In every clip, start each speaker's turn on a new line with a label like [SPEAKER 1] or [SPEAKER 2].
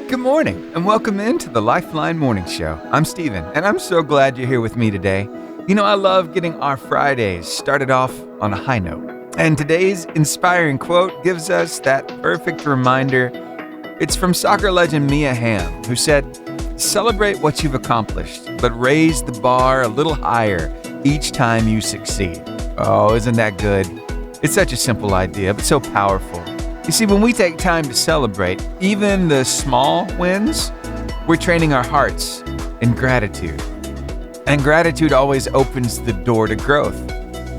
[SPEAKER 1] Good morning, and welcome into the Lifeline Morning Show. I'm Steven, and I'm so glad you're here with me today. You know, I love getting our Fridays started off on a high note. And today's inspiring quote gives us that perfect reminder. It's from soccer legend Mia Hamm, who said, "Celebrate what you've accomplished, but raise the bar a little higher each time you succeed." Oh, isn't that good? It's such a simple idea, but so powerful. You see, when we take time to celebrate, even the small wins, we're training our hearts in gratitude. And gratitude always opens the door to growth.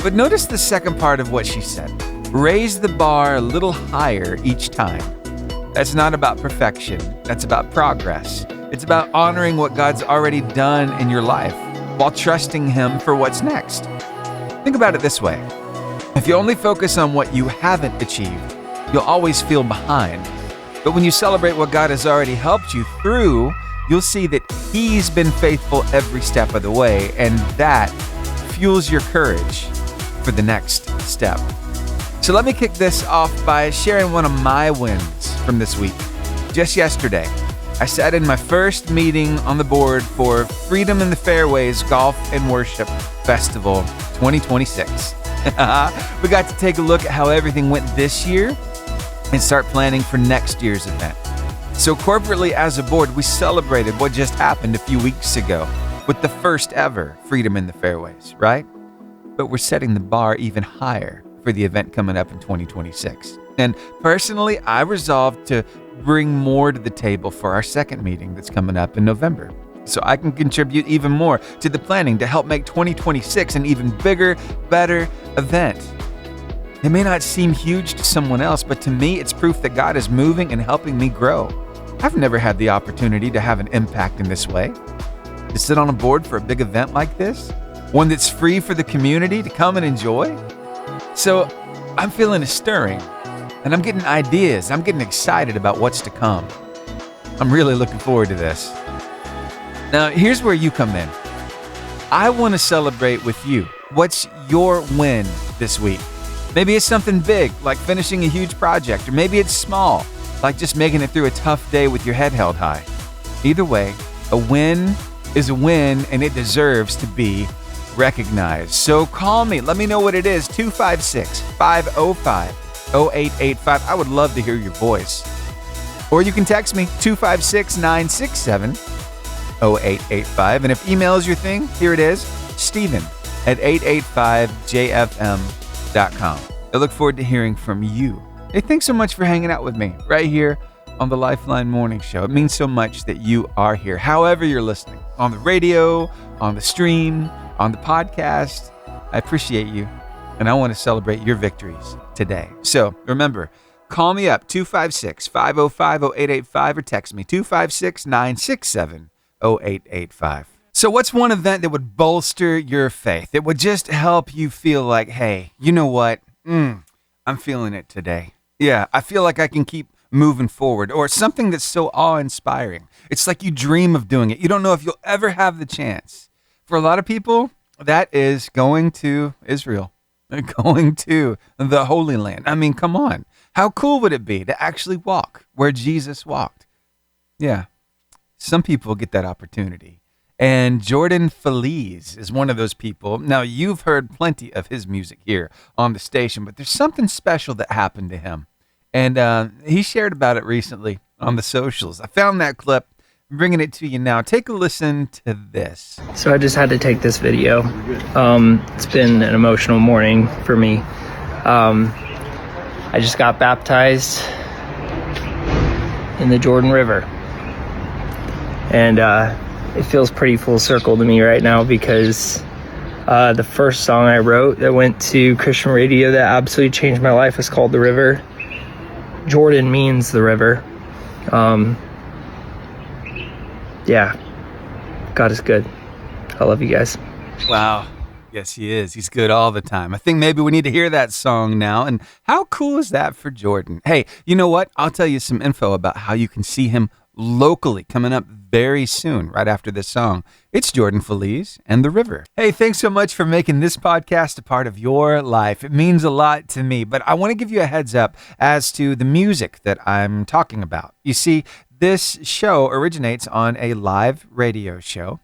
[SPEAKER 1] But notice the second part of what she said. Raise the bar a little higher each time. That's not about perfection. That's about progress. It's about honoring what God's already done in your life while trusting Him for what's next. Think about it this way. If you only focus on what you haven't achieved, you'll always feel behind. But when you celebrate what God has already helped you through, you'll see that He's been faithful every step of the way, and that fuels your courage for the next step. So let me kick this off by sharing one of my wins from this week. Just yesterday, I sat in my first meeting on the board for Freedom in the Fairways Golf and Worship Festival 2026. We got to take a look at how everything went this year and start planning for next year's event. So corporately as a board, we celebrated what just happened a few weeks ago with the first ever Freedom in the Fairways, right? But we're setting the bar even higher for the event coming up in 2026. And personally, I resolved to bring more to the table for our second meeting that's coming up in November, so I can contribute even more to the planning to help make 2026 an even bigger, better event. It may not seem huge to someone else, but to me, it's proof that God is moving and helping me grow. I've never had the opportunity to have an impact in this way, to sit on a board for a big event like this, one that's free for the community to come and enjoy. So I'm feeling a stirring, and I'm getting ideas. I'm getting excited about what's to come. I'm really looking forward to this. Now, here's where you come in. I want to celebrate with you. What's your win this week? Maybe it's something big, like finishing a huge project, or maybe it's small, like just making it through a tough day with your head held high. Either way, a win is a win, and it deserves to be recognized. So call me. Let me know what it is. 256-505-0885. I would love to hear your voice. Or you can text me, 256-967-0885. And if email is your thing, here it is, Steven@885jfm.com. I look forward to hearing from you. Hey, thanks so much for hanging out with me right here on the Lifeline Morning Show. It means so much that you are here, however you're listening, on the radio, on the stream, on the podcast. I appreciate you, and I want to celebrate your victories today. So remember, call me up, 256-505-0885, or text me, 256-967-0885. So what's one event that would bolster your faith? It would just help you feel like, hey, you know what? I'm feeling it today. Yeah, I feel like I can keep moving forward. Or something that's so awe-inspiring. It's like you dream of doing it. You don't know if you'll ever have the chance. For a lot of people, that is going to Israel, going to the Holy Land. I mean, come on. How cool would it be to actually walk where Jesus walked? Yeah, some people get that opportunity. And Jordan Feliz is one of those people. Now, you've heard plenty of his music here on the station, but there's something special that happened to him. And he shared about it recently on the socials. I found that clip. I'm bringing it to you now. Take a listen to this.
[SPEAKER 2] So I just had to take this video. It's been an emotional morning for me. I just got baptized in the Jordan River. And it feels pretty full circle to me right now because the first song I wrote that went to Christian radio that absolutely changed my life is called The River. Jordan means the river. Yeah, God is good. I love you guys.
[SPEAKER 1] Wow. Yes, he is. He's good all the time. I think maybe we need to hear that song now. And how cool is that for Jordan? Hey, you know what? I'll tell you some info about how you can see him locally coming up very soon, right after this song. It's Jordan Feliz and The River. Hey, thanks so much for making this podcast a part of your life. It means a lot to me, but I want to give you a heads up as to the music that I'm talking about. You see, this show originates on a live radio show.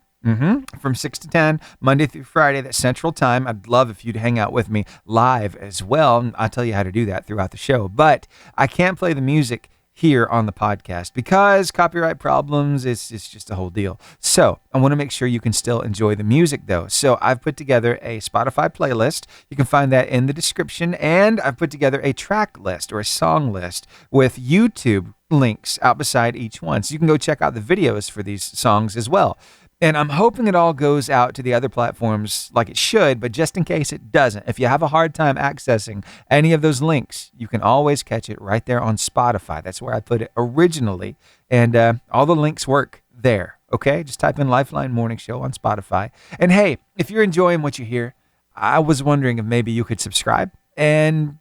[SPEAKER 1] From 6 to 10, Monday through Friday, that's Central Time. I'd love if you'd hang out with me live as well. I'll tell you how to do that throughout the show. But I can't play the music here on the podcast because copyright problems, it's just a whole deal. So I want to make sure you can still enjoy the music though. So I've put together a Spotify playlist. You can find that in the description. And I've put together a track list or a song list with YouTube links out beside each one. So you can go check out the videos for these songs as well. And I'm hoping it all goes out to the other platforms like it should, but just in case it doesn't, if you have a hard time accessing any of those links, you can always catch it right there on Spotify. That's where I put it originally. And all the links work there, okay? Just type in Lifeline Morning Show on Spotify. And hey, if you're enjoying what you hear, I was wondering if maybe you could subscribe and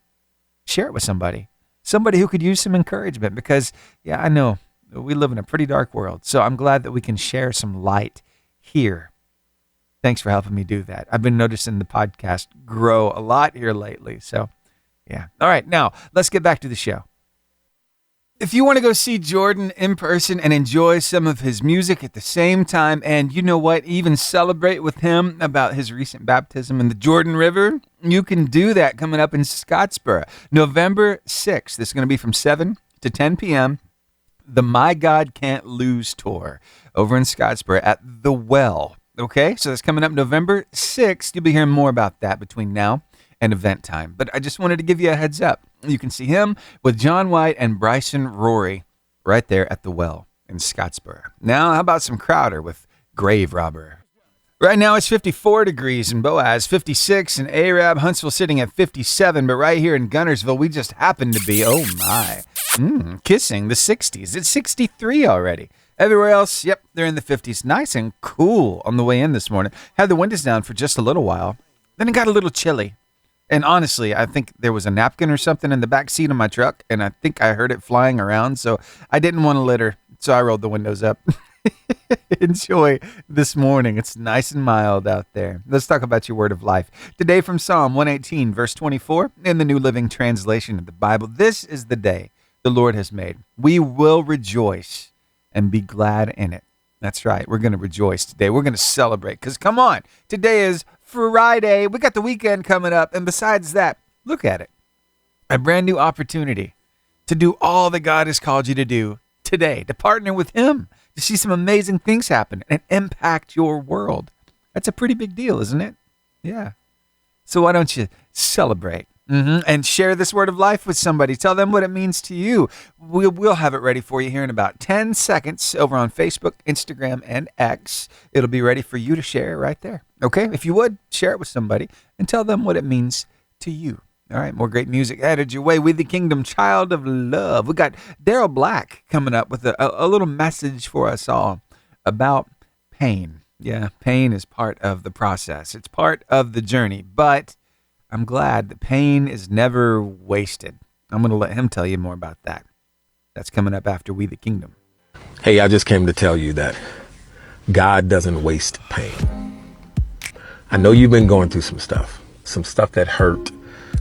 [SPEAKER 1] share it with somebody who could use some encouragement because, yeah, I know we live in a pretty dark world. So I'm glad that we can share some light here. Thanks for helping me do that. I've been noticing the podcast grow a lot here lately. So, yeah. All right. Now, let's get back to the show. If you want to go see Jordan in person and enjoy some of his music at the same time, and you know what, even celebrate with him about his recent baptism in the Jordan River, you can do that coming up in Scottsboro, November 6th. This is going to be from 7 to 10 p.m. The My God Can't Lose tour over in Scottsboro at The Well. Okay, so that's coming up November 6th. You'll be hearing more about that between now and event time. But I just wanted to give you a heads up. You can see him with John White and Bryson Rory right there at The Well in Scottsboro. Now, how about some Crowder with Grave Robber? Right now, it's 54 degrees in Boaz, 56 in Arab, Huntsville sitting at 57. But right here in Gunnersville, we just happen to be, oh my, kissing the 60s. It's 63 already. Everywhere else, yep, they're in the 50s. Nice and cool on the way in this morning. Had the windows down for just a little while. Then it got a little chilly. And honestly, I think there was a napkin or something in the back seat of my truck, and I think I heard it flying around, so I didn't want to litter, so I rolled the windows up. Enjoy this morning. It's nice and mild out there. Let's talk about your word of life. Today from Psalm 118, verse 24, in the New Living Translation of the Bible. This is the day the Lord has made. We will rejoice and be glad in it. That's right. We're going to rejoice today. We're going to celebrate because, come on, today is Friday. We got the weekend coming up. And besides that, look at it. A brand new opportunity to do all that God has called you to do today, to partner with Him, to see some amazing things happen and impact your world. That's a pretty big deal, isn't it? Yeah. So why don't you celebrate and share this word of life with somebody? Tell them what it means to you. We'll have it ready for you here in about 10 seconds over on Facebook, Instagram, and X. It'll be ready for you to share right there. Okay? If you would, share it with somebody and tell them what it means to you. All right, more great music headed your way. With the Kingdom, Child of Love. We got Daryl Black coming up with a little message for us all about pain. Yeah, pain is part of the process. It's part of the journey, but I'm glad that pain is never wasted. I'm going to let him tell you more about that. That's coming up after We the Kingdom.
[SPEAKER 3] Hey, I just came to tell you that God doesn't waste pain. I know you've been going through some stuff that hurt,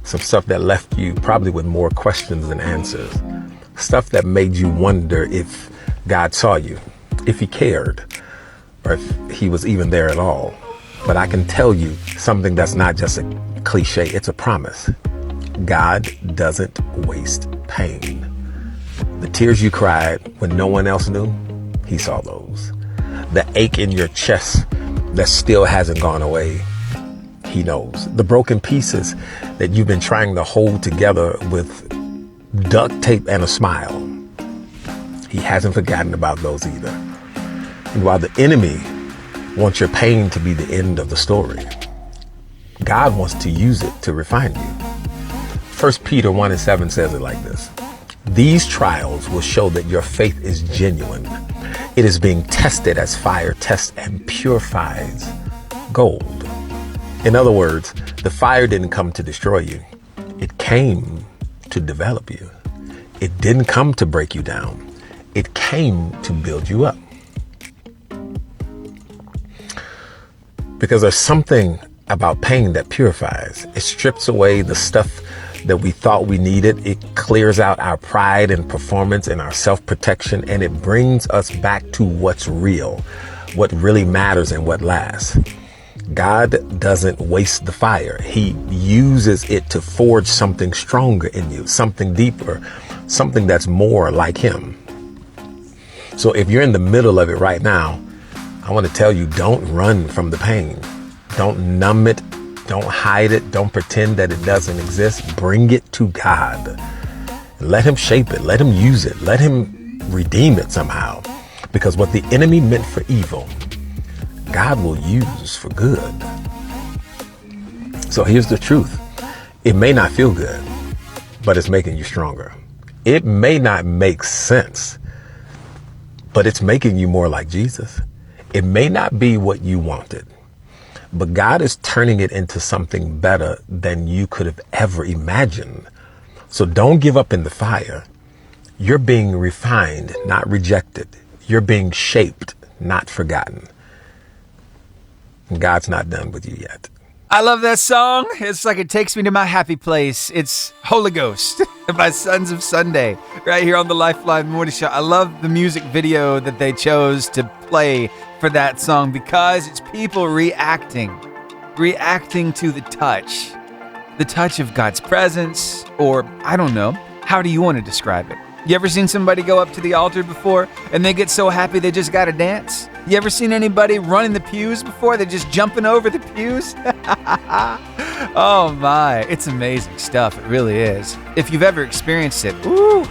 [SPEAKER 3] some stuff that left you probably with more questions than answers, stuff that made you wonder if God saw you, if He cared, or if He was even there at all. But I can tell you something that's not just a cliche, it's a promise. God doesn't waste pain. The tears you cried when no one else knew, He saw those. The ache in your chest that still hasn't gone away, He knows. The broken pieces that you've been trying to hold together with duct tape and a smile, He hasn't forgotten about those either. And while the enemy wants your pain to be the end of the story, God wants to use it to refine you. 1 Peter 1:7 says it like this: these trials will show that your faith is genuine. It is being tested as fire tests and purifies gold. In other words, the fire didn't come to destroy you. It came to develop you. It didn't come to break you down. It came to build you up. Because there's something about pain that purifies. It strips away the stuff that we thought we needed. It clears out our pride and performance and our self-protection, and it brings us back to what's real, what really matters and what lasts. God doesn't waste the fire. He uses it to forge something stronger in you, something deeper, something that's more like him. So if you're in the middle of it right now, I want to tell you, don't run from the pain. Don't numb it. Don't hide it. Don't pretend that it doesn't exist. Bring it to God. Let him shape it. Let him use it. Let him redeem it somehow. Because what the enemy meant for evil, God will use for good. So here's the truth. It may not feel good, but it's making you stronger. It may not make sense, but it's making you more like Jesus. It may not be what you wanted, but God is turning it into something better than you could have ever imagined. So don't give up in the fire. You're being refined, not rejected. You're being shaped, not forgotten. And God's not done with you yet.
[SPEAKER 1] I love that song. It's like it takes me to my happy place. It's Holy Ghost by Sons of Sunday right here on the Lifeline Morning Show. I love the music video that they chose to play for that song because it's people reacting to the touch of God's presence, or I don't know. How do you want to describe it? You ever seen somebody go up to the altar before and they get so happy they just got to dance? You ever seen anybody running the pews before? They're just jumping over the pews? Oh my, it's amazing stuff. It really is. If you've ever experienced it, ooh,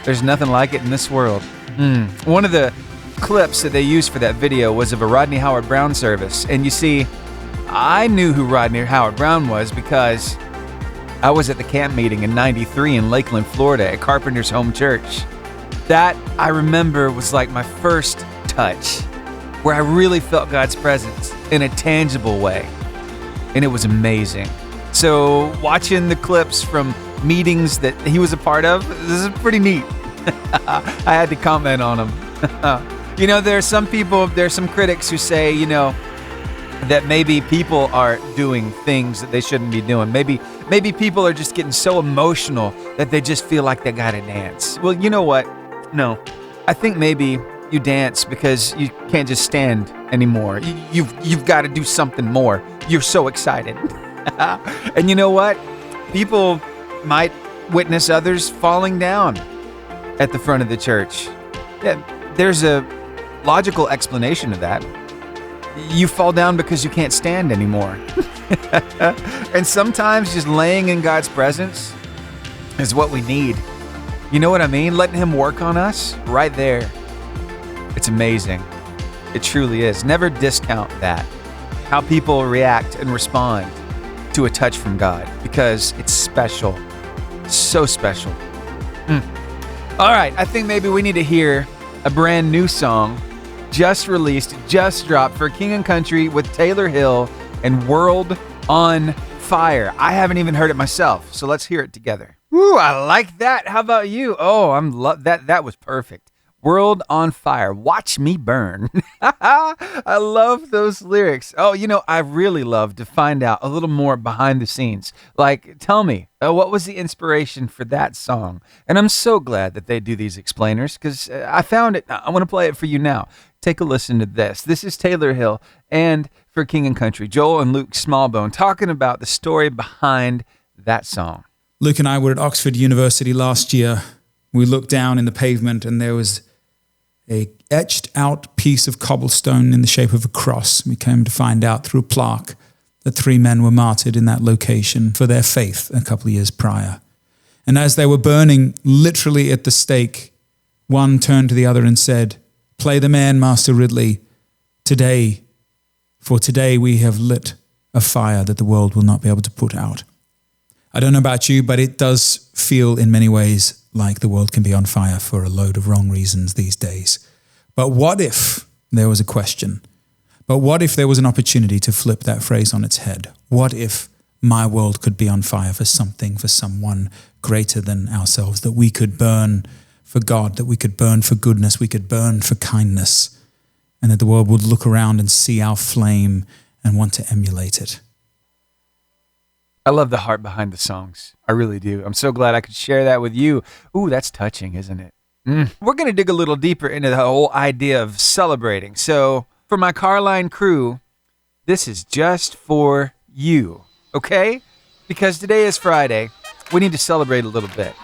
[SPEAKER 1] there's nothing like it in this world. One of the clips that they used for that video was of a Rodney Howard Brown service. And you see, I knew who Rodney Howard Brown was because I was at the camp meeting in '93 in Lakeland, Florida at Carpenter's Home Church. That, I remember, was like my first touch, where I really felt God's presence in a tangible way. And it was amazing. So watching the clips from meetings that he was a part of, this is pretty neat. I had to comment on them. You know, there's some critics who say, you know, that maybe people are doing things that they shouldn't be doing. Maybe people are just getting so emotional that they just feel like they gotta dance. Well, you know what? No, I think maybe you dance because you can't just stand anymore. You've got to do something more. You're so excited. And you know what? People might witness others falling down at the front of the church. Yeah, there's a logical explanation of that. You fall down because you can't stand anymore. And sometimes just laying in God's presence is what we need. You know what I mean? Letting him work on us right there. It's amazing. It truly is. Never discount that. How people react and respond to a touch from God, because it's special. So special. All right, I think maybe we need to hear a brand new song just released, just dropped for King and Country with Taylor Hill and World on Fire. I haven't even heard it myself, so let's hear it together. Woo, I like that. How about you? Oh, that was perfect. World on Fire. Watch me burn. I love those lyrics. Oh, you know, I really love to find out a little more behind the scenes. Like, tell me, what was the inspiration for that song? And I'm so glad that they do these explainers because I found it. I want to play it for you now. Take a listen to this. This is Taylor Hill and for King and Country, Joel and Luke Smallbone talking about the story behind that song.
[SPEAKER 4] Luke and I were at Oxford University last year. We looked down in the pavement and there was a etched out piece of cobblestone in the shape of a cross. We came to find out through a plaque that 3 men were martyred in that location for their faith a couple of years prior. And as they were burning literally at the stake, one turned to the other and said, "Play the man, Master Ridley. For today we have lit a fire that the world will not be able to put out." I don't know about you, but it does feel in many ways like the world can be on fire for a load of wrong reasons these days. But what if there was a question? But what if there was an opportunity to flip that phrase on its head? What if my world could be on fire for something, for someone greater than ourselves, that we could burn for God, that we could burn for goodness, we could burn for kindness, and that the world would look around and see our flame and want to emulate it.
[SPEAKER 1] I love the heart behind the songs. I really do. I'm so glad I could share that with you. Ooh, that's touching, isn't it? We're going to dig a little deeper into the whole idea of celebrating. So for my Carline crew, this is just for you, okay? Because today is Friday. We need to celebrate a little bit.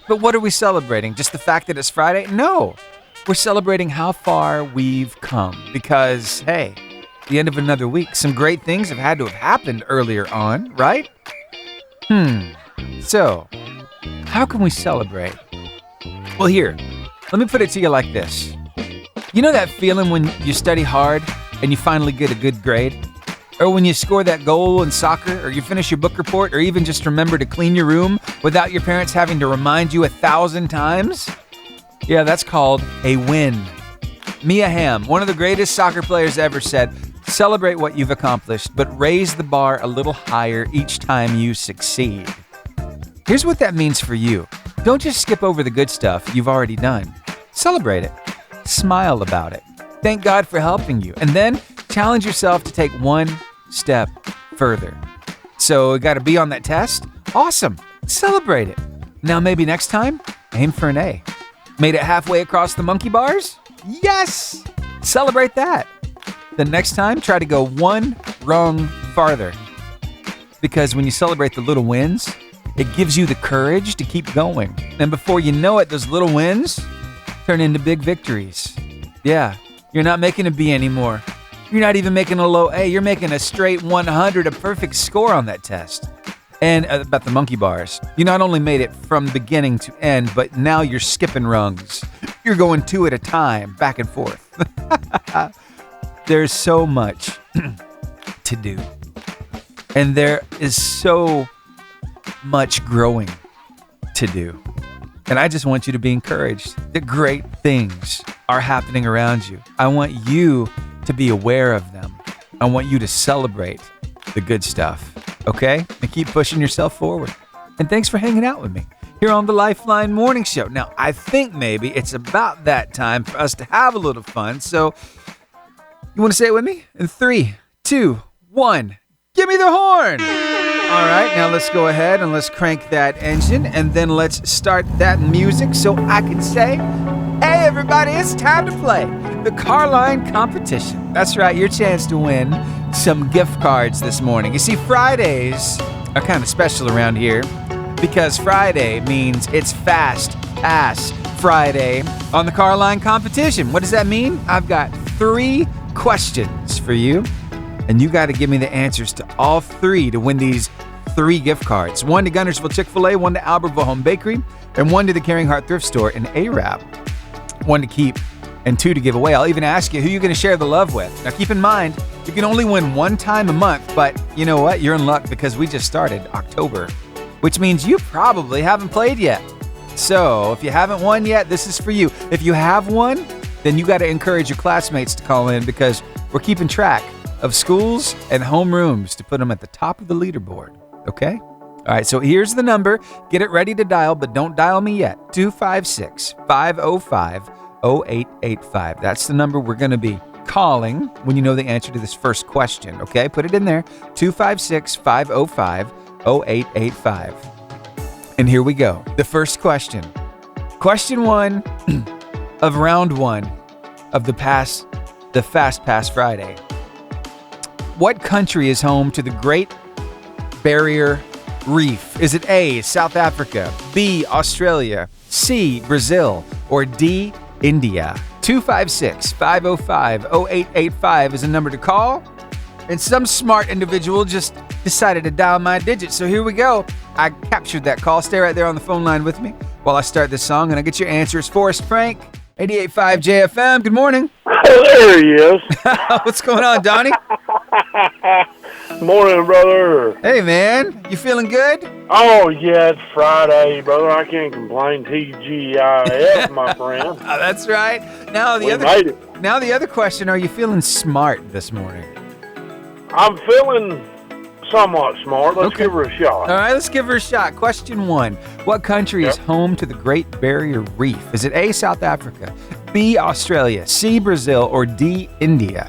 [SPEAKER 1] But what are we celebrating? Just the fact that it's Friday? No. We're celebrating how far we've come. Because, hey, the end of another week. Some great things have had to have happened earlier on, right? So, how can we celebrate? Well, here, let me put it to you like this. You know that feeling when you study hard and you finally get a good grade? Or when you score that goal in soccer, or you finish your book report, or even just remember to clean your room without your parents having to remind you 1,000 times? Yeah, that's called a win. Mia Hamm, one of the greatest soccer players ever, said, "Celebrate what you've accomplished, but raise the bar a little higher each time you succeed." Here's what that means for you. Don't just skip over the good stuff you've already done. Celebrate it. Smile about it. Thank God for helping you. And then challenge yourself to take one step further. So, got to be on that test? Awesome. Celebrate it. Now, maybe next time, aim for an A. Made it halfway across the monkey bars? Yes! Celebrate that. The next time, try to go one rung farther. Because when you celebrate the little wins, it gives you the courage to keep going. And before you know it, those little wins turn into big victories. Yeah, you're not making a B anymore. You're not even making a low A. You're making a straight 100, a perfect score on that test. And about the monkey bars, you not only made it from beginning to end, but now you're skipping rungs. You're going 2 at a time, back and forth. There's so much to do. And there is so much growing to do. And I just want you to be encouraged that great things are happening around you. I want you to be aware of them. I want you to celebrate the good stuff, okay? And keep pushing yourself forward. And thanks for hanging out with me here on the Lifeline Morning Show. Now, I think maybe it's about that time for us to have a little fun. So, you want to say it with me? In 3, 2, 1, give me the horn! All right, now let's go ahead and let's crank that engine, and then let's start that music so I can say, hey everybody, it's time to play the Carline competition. That's right, your chance to win some gift cards this morning. You see, Fridays are kind of special around here because Friday means it's Fast Pass Friday on the Carline competition. What does that mean? I've got 3 questions for you, and you got to give me the answers to all 3 to win these 3 gift cards. 1 to Gunnersville Chick-fil-A, 1 to Albertville Home Bakery, and 1 to the Caring Heart Thrift Store in Arab. 1 to keep and 2 to give away. I'll even ask you who you're going to share the love with. Now keep in mind, you can only win 1 time a month, but you know what? You're in luck because we just started October, which means you probably haven't played yet. So if you haven't won yet, this is for you. If you have won, then you got to encourage your classmates to call in because we're keeping track of schools and homerooms to put them at the top of the leaderboard. Okay? All right, so here's the number. Get it ready to dial, but don't dial me yet. 256-505-0885. That's the number we're going to be calling when you know the answer to this first question. Okay? Put it in there. 256-505-0885. And here we go. The first question. Question 1 of round 1 of the Fast Pass Friday. What country is home to the Great Barrier Reef? Is it A, South Africa, B, Australia, C, Brazil, or D, India? 256-505-0885 is a number to call. And some smart individual just decided to dial my digits. So here we go. I captured that call. Stay right there on the phone line with me while I start this song, and I get your answers. Forrest Frank, 88.5 JFM. Good morning.
[SPEAKER 5] There he is.
[SPEAKER 1] What's going on, Donnie?
[SPEAKER 5] Morning, brother.
[SPEAKER 1] Hey, man. You feeling good?
[SPEAKER 5] Oh, yeah, it's Friday, brother. I can't complain. TGIF, my friend.
[SPEAKER 1] That's right. Now
[SPEAKER 5] We made it.
[SPEAKER 1] the other question, are you feeling smart this morning?
[SPEAKER 5] I'm feeling somewhat smart. Let's give her a shot.
[SPEAKER 1] All right, let's give her a shot. Question 1. What country is home to the Great Barrier Reef? Is it A, South Africa, B, Australia, C, Brazil, or D, India?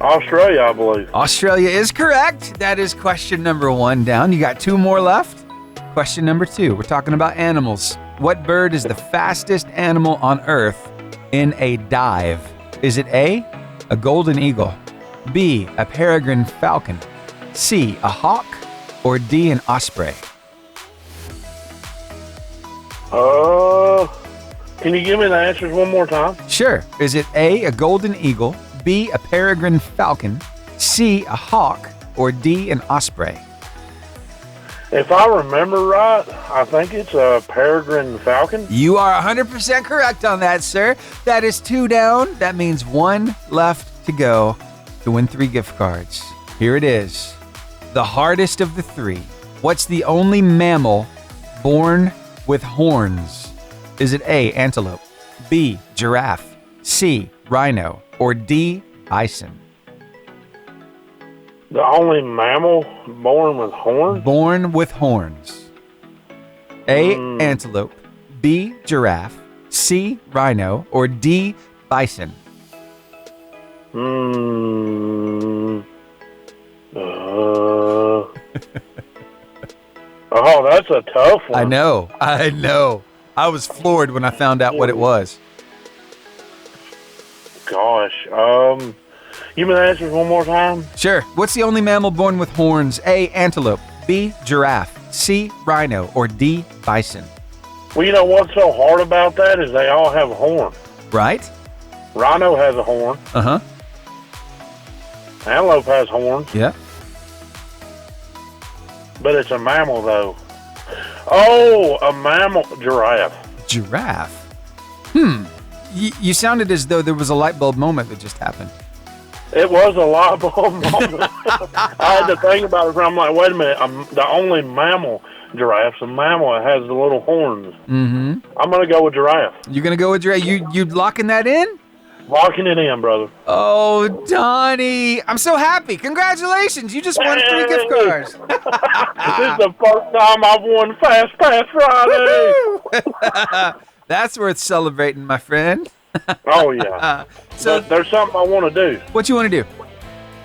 [SPEAKER 5] Australia, I believe.
[SPEAKER 1] Australia is correct. That is question number 1 down. You got 2 more left. Question number 2. We're talking about animals. What bird is the fastest animal on Earth in a dive? Is it A, a golden eagle, B, a peregrine falcon, C, a hawk, or D, an osprey?
[SPEAKER 5] Can you give me the answers one more time?
[SPEAKER 1] Sure. Is it A, a golden eagle, B, a peregrine falcon, C, a hawk, or D, an osprey?
[SPEAKER 5] If I remember right, I think it's a peregrine falcon.
[SPEAKER 1] You are 100% correct on that, sir. That is 2 down. That means 1 left to go to win 3 gift cards. Here it is. The hardest of the 3. What's the only mammal born with horns? Is it A, antelope, B, giraffe, C, rhino, or D, bison?
[SPEAKER 5] The only mammal born with horns?
[SPEAKER 1] Born with horns. A, antelope, B, giraffe, C, rhino, or D, bison?
[SPEAKER 5] Oh, that's a tough one.
[SPEAKER 1] I know. I was floored when I found out what it was.
[SPEAKER 5] Gosh. Give me the answers one more time.
[SPEAKER 1] Sure. What's the only mammal born with horns? A, antelope, B, giraffe, C, rhino, or D, bison?
[SPEAKER 5] Well, you know what's so hard about that is they all have a horn.
[SPEAKER 1] Right?
[SPEAKER 5] Rhino has a horn.
[SPEAKER 1] Uh-huh.
[SPEAKER 5] Antelope has horns.
[SPEAKER 1] Yeah.
[SPEAKER 5] But it's a mammal, though. Oh, a mammal. Giraffe.
[SPEAKER 1] Giraffe? You sounded as though there was a light bulb moment that just happened.
[SPEAKER 5] It was a light bulb moment. I had to think about it. I'm like, wait a minute. The only mammal, giraffe's a mammal. It has the little horns.
[SPEAKER 1] Mm-hmm.
[SPEAKER 5] I'm going to go with giraffe.
[SPEAKER 1] You're going to go with giraffe? You locking that in?
[SPEAKER 5] Locking it in, brother.
[SPEAKER 1] Oh, Donnie. I'm so happy. Congratulations. You just won 3 gift cards.
[SPEAKER 5] This is the first time I've won Fast Pass Friday.
[SPEAKER 1] That's worth celebrating, my friend.
[SPEAKER 5] Oh, yeah.
[SPEAKER 1] So
[SPEAKER 5] but there's something I want to do.
[SPEAKER 1] What you want to do?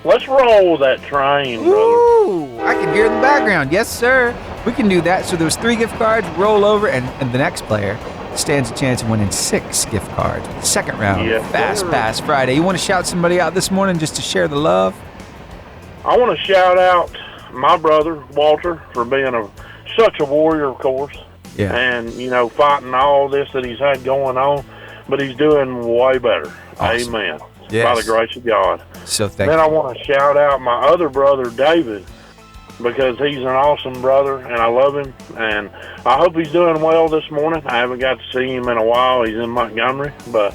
[SPEAKER 5] Let's roll that train, brother.
[SPEAKER 1] Ooh, I can hear it in the background. Yes, sir. We can do that. So there's 3 gift cards, roll over, and the next player stands a chance of winning 6 gift cards. Second round, Fast Pass Friday. You want to shout somebody out this morning just to share the love?
[SPEAKER 5] I want to shout out my brother, Walter, for being such a warrior, of course.
[SPEAKER 1] Yeah.
[SPEAKER 5] And, fighting all this that he's had going on. But he's doing way better.
[SPEAKER 1] Awesome.
[SPEAKER 5] Amen.
[SPEAKER 1] Yes.
[SPEAKER 5] By the grace of God.
[SPEAKER 1] So thank
[SPEAKER 5] Then
[SPEAKER 1] you.
[SPEAKER 5] I want to shout out my other brother, David, because he's an awesome brother, and I love him. And I hope he's doing well this morning. I haven't got to see him in a while. He's in Montgomery. But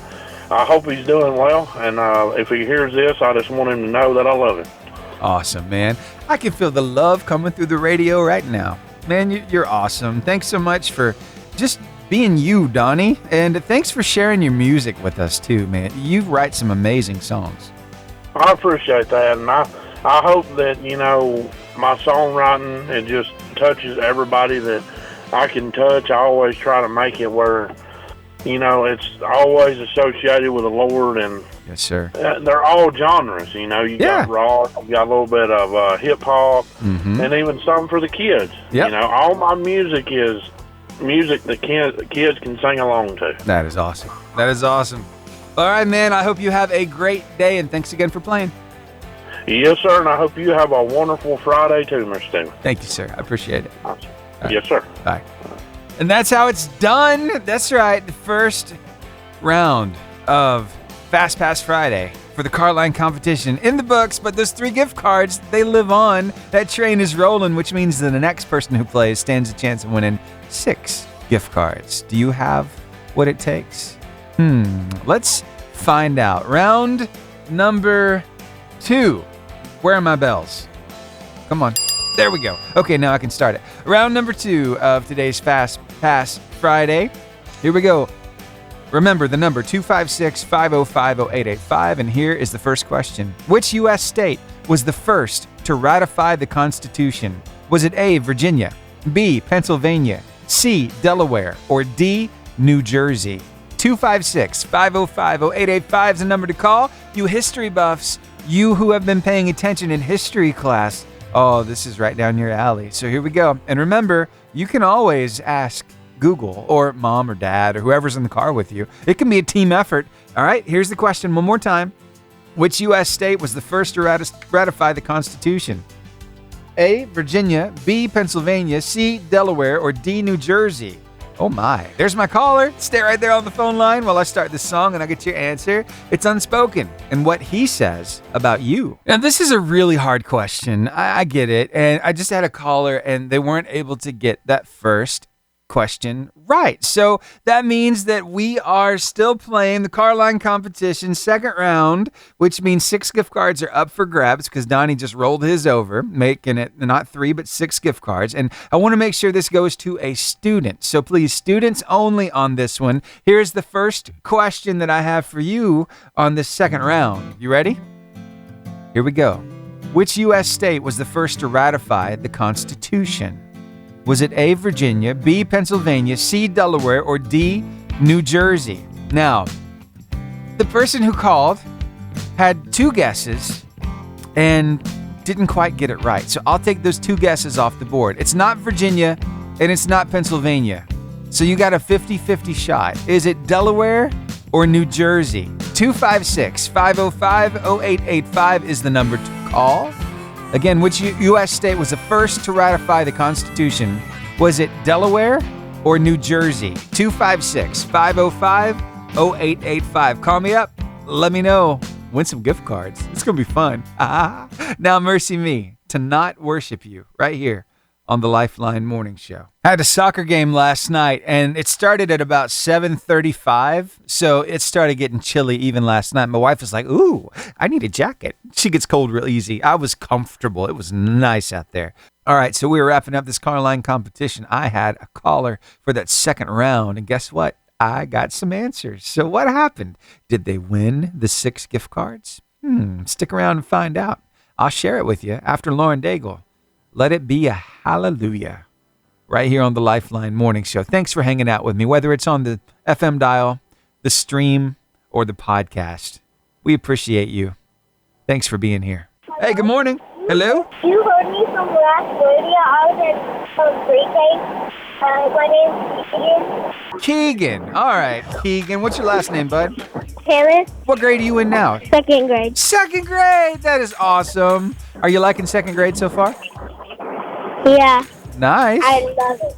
[SPEAKER 5] I hope he's doing well. And if he hears this, I just want him to know that I love him.
[SPEAKER 1] Awesome, man. I can feel the love coming through the radio right now. Man, you're awesome. Thanks so much for just being you, Donnie. And thanks for sharing your music with us, too, man. You write some amazing songs.
[SPEAKER 5] I appreciate that. And I hope that, my songwriting, it just touches everybody that I can touch. I always try to make it where, it's always associated with the Lord. And
[SPEAKER 1] yes, sir.
[SPEAKER 5] They're all genres, you got rock, you got a little bit of hip-hop, and even some for the kids.
[SPEAKER 1] Yep.
[SPEAKER 5] All my music is music that kids can sing along to.
[SPEAKER 1] That is awesome. That is awesome. All right, man. I hope you have a great day, and thanks again for playing.
[SPEAKER 5] Yes, sir, and I hope you have a wonderful Friday, too, Mr. Steven.
[SPEAKER 1] Thank you, sir. I appreciate it.
[SPEAKER 5] Awesome. Yes, sir.
[SPEAKER 1] Bye. And that's how it's done. That's right. The first round of Fast Pass Friday for the Carline competition in the books, but those 3 gift cards, they live on. That train is rolling, which means that the next person who plays stands a chance of winning 6 gift cards. Do you have what it takes? Let's find out. Round number 2. Where are my bells? Come on. There we go. Okay, now I can start it. Round number 2 of today's Fast Pass Friday. Here we go. Remember the number 256-505-0885, and here is the first question. Which U.S. state was the first to ratify the Constitution? Was it A, Virginia, B, Pennsylvania, C, Delaware, or D, New Jersey? 256-505-0885 is the number to call. You history buffs, you who have been paying attention in history class, oh, this is right down your alley. So here we go. And remember, you can always ask Google or mom or dad or whoever's in the car with you. It can be a team effort. All right, here's the question one more time. Which U.S. state was the first to ratify the Constitution? A, Virginia, B, Pennsylvania, C, Delaware, or D, New Jersey? Oh my, there's my caller. Stay right there on the phone line while I start this song and I get your answer. It's Unspoken and what he says about you. Now, this is a really hard question. I get it. And I just had a caller and they weren't able to get that first question right. So that means that we are still playing the Carline competition second round, which means 6 gift cards are up for grabs because Donnie just rolled his over, making it not 3, but 6 gift cards. And I want to make sure this goes to a student. So please, students only on this one. Here's the first question that I have for you on this second round. You ready? Here we go. Which U.S. state was the first to ratify the Constitution? Was it A, Virginia, B, Pennsylvania, C, Delaware, or D, New Jersey? Now, the person who called had 2 guesses and didn't quite get it right. So I'll take those 2 guesses off the board. It's not Virginia and it's not Pennsylvania. So you got a 50-50 shot. Is it Delaware or New Jersey? 256-505-0885 is the number to call. Again, which U.S. state was the first to ratify the Constitution? Was it Delaware or New Jersey? 256-505-0885. Call me up. Let me know. Win some gift cards. It's going to be fun. Now, mercy me to not worship you right here on the Lifeline Morning Show. I had a soccer game last night, and it started at about 7:35, so it started getting chilly even last night. My wife was like, ooh, I need a jacket. She gets cold real easy. I was comfortable. It was nice out there. All right, so we were wrapping up this Carline competition. I had a caller for that second round, and guess what? I got some answers. So what happened? Did they win the 6 gift cards? Stick around and find out. I'll share it with you after Lauren Daigle. Let it be a hallelujah right here on the Lifeline Morning Show. Thanks for hanging out with me, whether it's on the FM dial, the stream, or the podcast. We appreciate you. Thanks for being here. Hey, good morning. Hello?
[SPEAKER 6] You heard me from last radio. I was at pre-K. My name's
[SPEAKER 1] Keegan. All right, Keegan. What's your last name, bud?
[SPEAKER 6] Taylor.
[SPEAKER 1] What grade are you in now?
[SPEAKER 6] 2nd grade.
[SPEAKER 1] 2nd grade. That is awesome. Are you liking 2nd grade so far?
[SPEAKER 6] Yeah.
[SPEAKER 1] Nice.
[SPEAKER 6] I love it.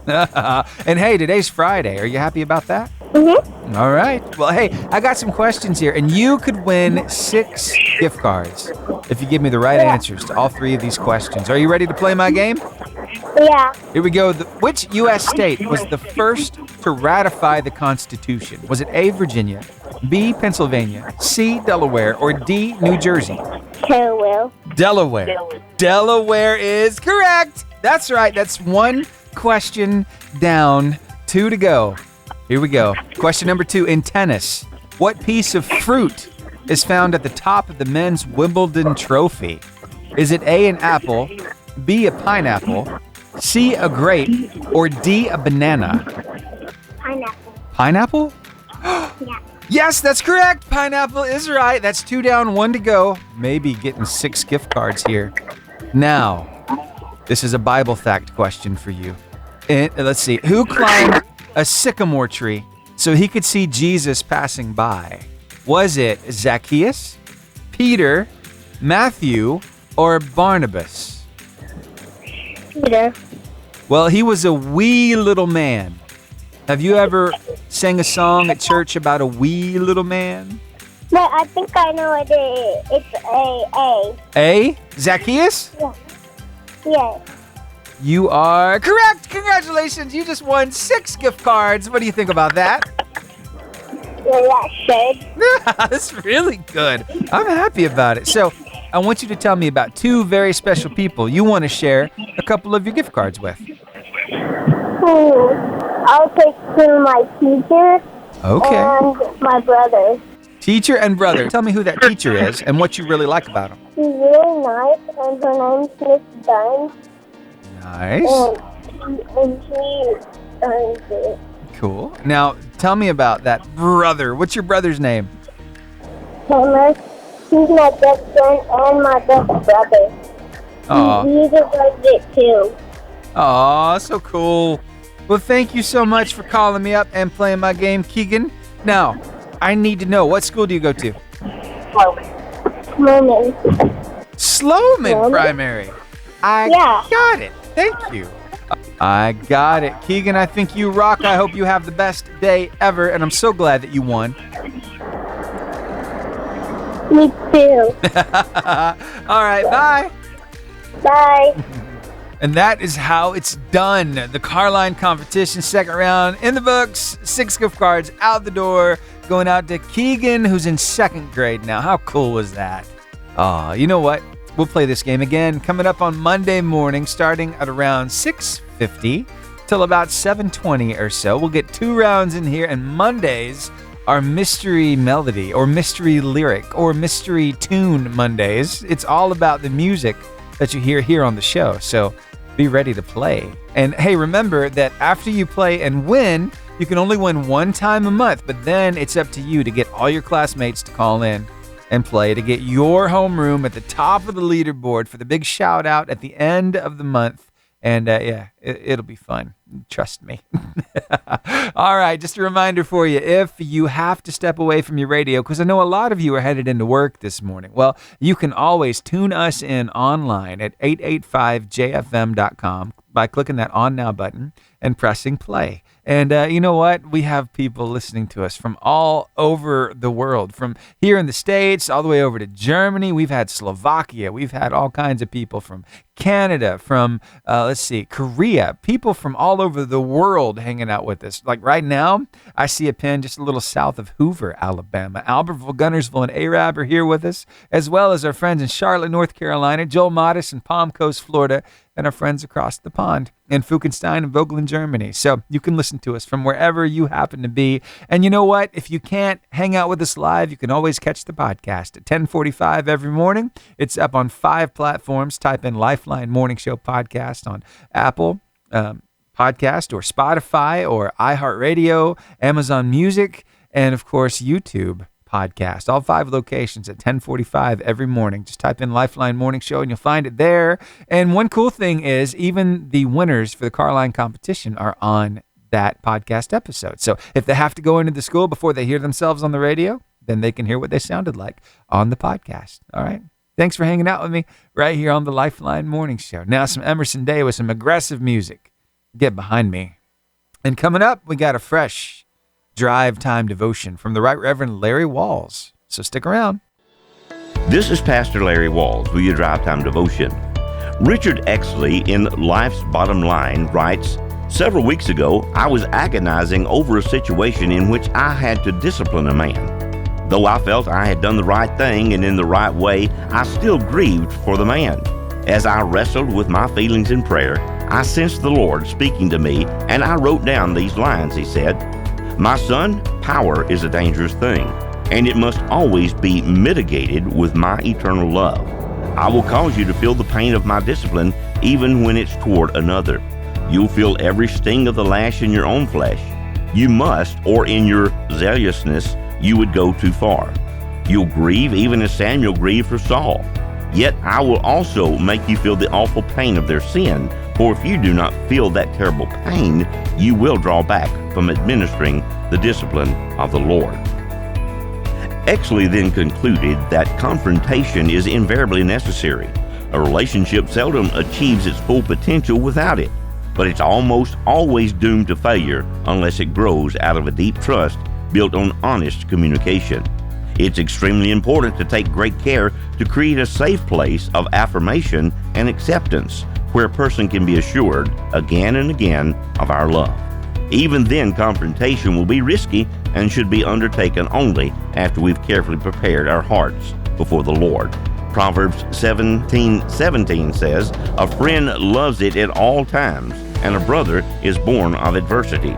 [SPEAKER 1] And hey, today's Friday. Are you happy about that?
[SPEAKER 6] Mm-hmm.
[SPEAKER 1] All right. Well, hey, I got some questions here, and you could win 6 gift cards if you give me the right answers to all 3 of these questions. Are you ready to play my game?
[SPEAKER 6] Yeah.
[SPEAKER 1] Here we go. Which U.S. state was the first to ratify the Constitution? Was it A, Virginia, B, Pennsylvania, C, Delaware, or D, New Jersey? Delaware. Delaware is correct. That's right. That's 1 question down, 2 to go. Here we go. Question number 2. In tennis, what piece of fruit is found at the top of the men's Wimbledon trophy? Is it A, an apple, B, a pineapple, C, a grape, or D, a banana?
[SPEAKER 6] Pineapple.
[SPEAKER 1] Pineapple?
[SPEAKER 6] Yeah.
[SPEAKER 1] Yes, that's correct. Pineapple is right. That's 2 down, 1 to go. Maybe getting 6 gift cards here. Now, this is a Bible fact question for you. Let's see. Who climbed a sycamore tree so he could see Jesus passing by? Was it Zacchaeus, Peter, Matthew, or Barnabas?
[SPEAKER 6] Peter.
[SPEAKER 1] Well, he was a wee little man. Have you ever sang a song at church about a wee little man?
[SPEAKER 6] But I think I know what it is. It's A.
[SPEAKER 1] A? Zacchaeus?
[SPEAKER 6] Yeah. Yeah.
[SPEAKER 1] You are correct. Congratulations. You just won 6 gift cards. What do you think about that?
[SPEAKER 6] Yeah, that's good.
[SPEAKER 1] That's really good. I'm happy about it. So I want you to tell me about 2 very special people you want to share a couple of your gift cards with.
[SPEAKER 6] I'll take to my teacher
[SPEAKER 1] Okay.
[SPEAKER 6] and my brother.
[SPEAKER 1] Teacher and brother. Tell me who that teacher is and what you really like about him.
[SPEAKER 6] She's really nice, and her name's Miss Dunn.
[SPEAKER 1] Nice.
[SPEAKER 6] And she earns it.
[SPEAKER 1] Cool. Now, tell me about that brother. What's your brother's name?
[SPEAKER 6] Thomas. He's my best friend and my best brother.
[SPEAKER 1] Aw.
[SPEAKER 6] He deserves it too.
[SPEAKER 1] Aw, so cool. Well, thank you so much for calling me up and playing my game, Keegan. Now, I need to know, what school do you go to? Sloman Primary. I got it. Thank you. I got it. Keegan, I think you rock. I hope you have the best day ever, and I'm so glad that you won.
[SPEAKER 6] Me too.
[SPEAKER 1] All right, bye.
[SPEAKER 6] Bye.
[SPEAKER 1] And that is how it's done. The Carline competition, second round in the books. 6 gift cards out the door, going out to Keegan, who's in 2nd grade now. How cool was that? You know what? We'll play this game again coming up on Monday morning, starting at around 6:50 till about 7:20 or so. We'll get 2 rounds in here, and Mondays are mystery melody or mystery lyric or mystery tune Mondays. It's all about the music that you hear here on the show. So be ready to play. And hey, remember that after you play and win, you can only win 1 time a month, but then it's up to you to get all your classmates to call in and play to get your homeroom at the top of the leaderboard for the big shout out at the end of the month. And it'll be fun. Trust me. All right, just a reminder for you, if you have to step away from your radio, because I know a lot of you are headed into work this morning, well, you can always tune us in online at 885jfm.com by clicking that On Now button and pressing play. And you know what? We have people listening to us from all over the world, from here in the States all the way over to Germany. We've had Slovakia. We've had all kinds of people from Canada, from, Korea, people from all over the world hanging out with us. Like right now, I see a pin just a little south of Hoover, Alabama. Albertville, Gunnersville, and Arab are here with us, as well as our friends in Charlotte, North Carolina, Joel Modis in Palm Coast, Florida, and our friends across the pond in Fuchenstein and Vogelen, Germany. So you can listen to us from wherever you happen to be. And you know what? If you can't hang out with us live, you can always catch the podcast at 10:45 every morning. It's up on 5 platforms. Type in Lifeline Morning Show Podcast on Apple Podcast or Spotify or iHeartRadio, Amazon Music, and of course YouTube podcast. All 5 locations at 10:45 every morning. Just type in Lifeline Morning Show and you'll find it there. And one cool thing is even the winners for the Carline competition are on that podcast episode. So if they have to go into the school before they hear themselves on the radio, then they can hear what they sounded like on the podcast. All right. Thanks for hanging out with me right here on the Lifeline Morning Show. Now some Emerson Day with some aggressive music. Get behind me. And coming up, we got a fresh drive time devotion from the Right Reverend Larry Walls. So stick around.
[SPEAKER 7] This is Pastor Larry Walls with your drive time devotion. Richard Exley in Life's Bottom Line writes, "Several weeks ago, I was agonizing over a situation in which I had to discipline a man. Though I felt I had done the right thing and in the right way, I still grieved for the man. As I wrestled with my feelings in prayer, I sensed the Lord speaking to me, and I wrote down these lines," he said. "My son, power is a dangerous thing, and it must always be mitigated with my eternal love. I will cause you to feel the pain of my discipline even when it's toward another. You'll feel every sting of the lash in your own flesh. You must, or in your zealousness, you would go too far. You'll grieve even as Samuel grieved for Saul. Yet I will also make you feel the awful pain of their sin, for if you do not feel that terrible pain, you will draw back from administering the discipline of the Lord." Exley then concluded that confrontation is invariably necessary. A relationship seldom achieves its full potential without it, but it's almost always doomed to failure unless it grows out of a deep trust built on honest communication. It's extremely important to take great care to create a safe place of affirmation and acceptance where a person can be assured again and again of our love. Even then, confrontation will be risky and should be undertaken only after we've carefully prepared our hearts before the Lord. Proverbs 17:17 says, "A friend loves it at all times, and a brother is born of adversity."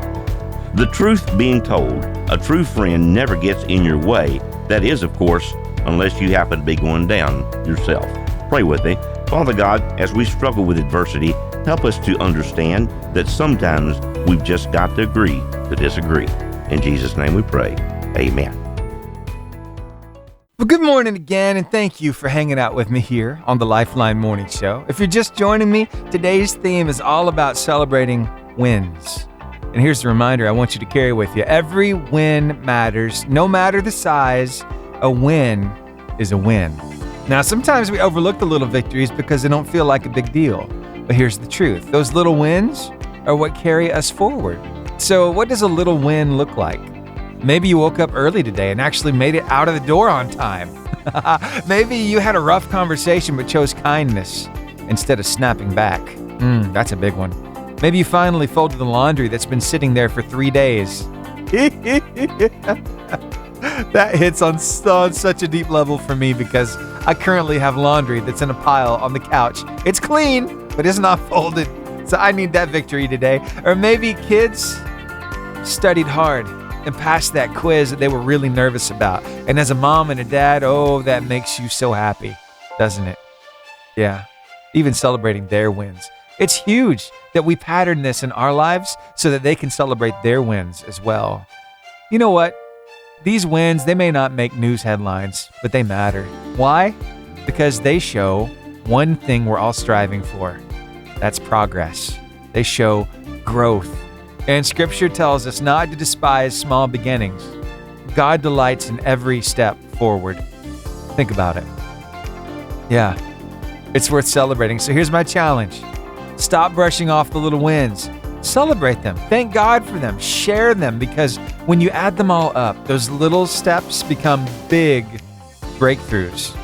[SPEAKER 7] The truth being told, a true friend never gets in your way, That is, of course, unless you happen to be going down yourself. Pray with me. Father God, as we struggle with adversity, help us to understand that sometimes we've just got to agree to disagree. In Jesus' name we pray. Amen.
[SPEAKER 1] Well, good morning again, and thank you for hanging out with me here on the Lifeline Morning Show. If you're just joining me, today's theme is all about celebrating wins. And here's the reminder I want you to carry with you. Every win matters. No matter the size, a win is a win. Now, sometimes we overlook the little victories because they don't feel like a big deal. But here's the truth. Those little wins are what carry us forward. So what does a little win look like? Maybe you woke up early today and actually made it out of the door on time. Maybe you had a rough conversation but chose kindness instead of snapping back. That's a big one. Maybe you finally folded the laundry that's been sitting there for 3 days. That hits on such a deep level for me because I currently have laundry that's in a pile on the couch. It's clean, but it's not folded. So I need that victory today. Or maybe kids studied hard and passed that quiz that they were really nervous about. And as a mom and a dad, oh, that makes you so happy, doesn't it? Yeah, even celebrating their wins. It's huge that we pattern this in our lives so that they can celebrate their wins as well. You know what? These wins, they may not make news headlines, but they matter. Why? Because they show one thing we're all striving for. That's progress. They show growth. And Scripture tells us not to despise small beginnings. God delights in every step forward. Think about it. Yeah, it's worth celebrating. So here's my challenge. Stop brushing off the little wins. Celebrate them. Thank God for them. Share them, because when you add them all up, those little steps become big breakthroughs.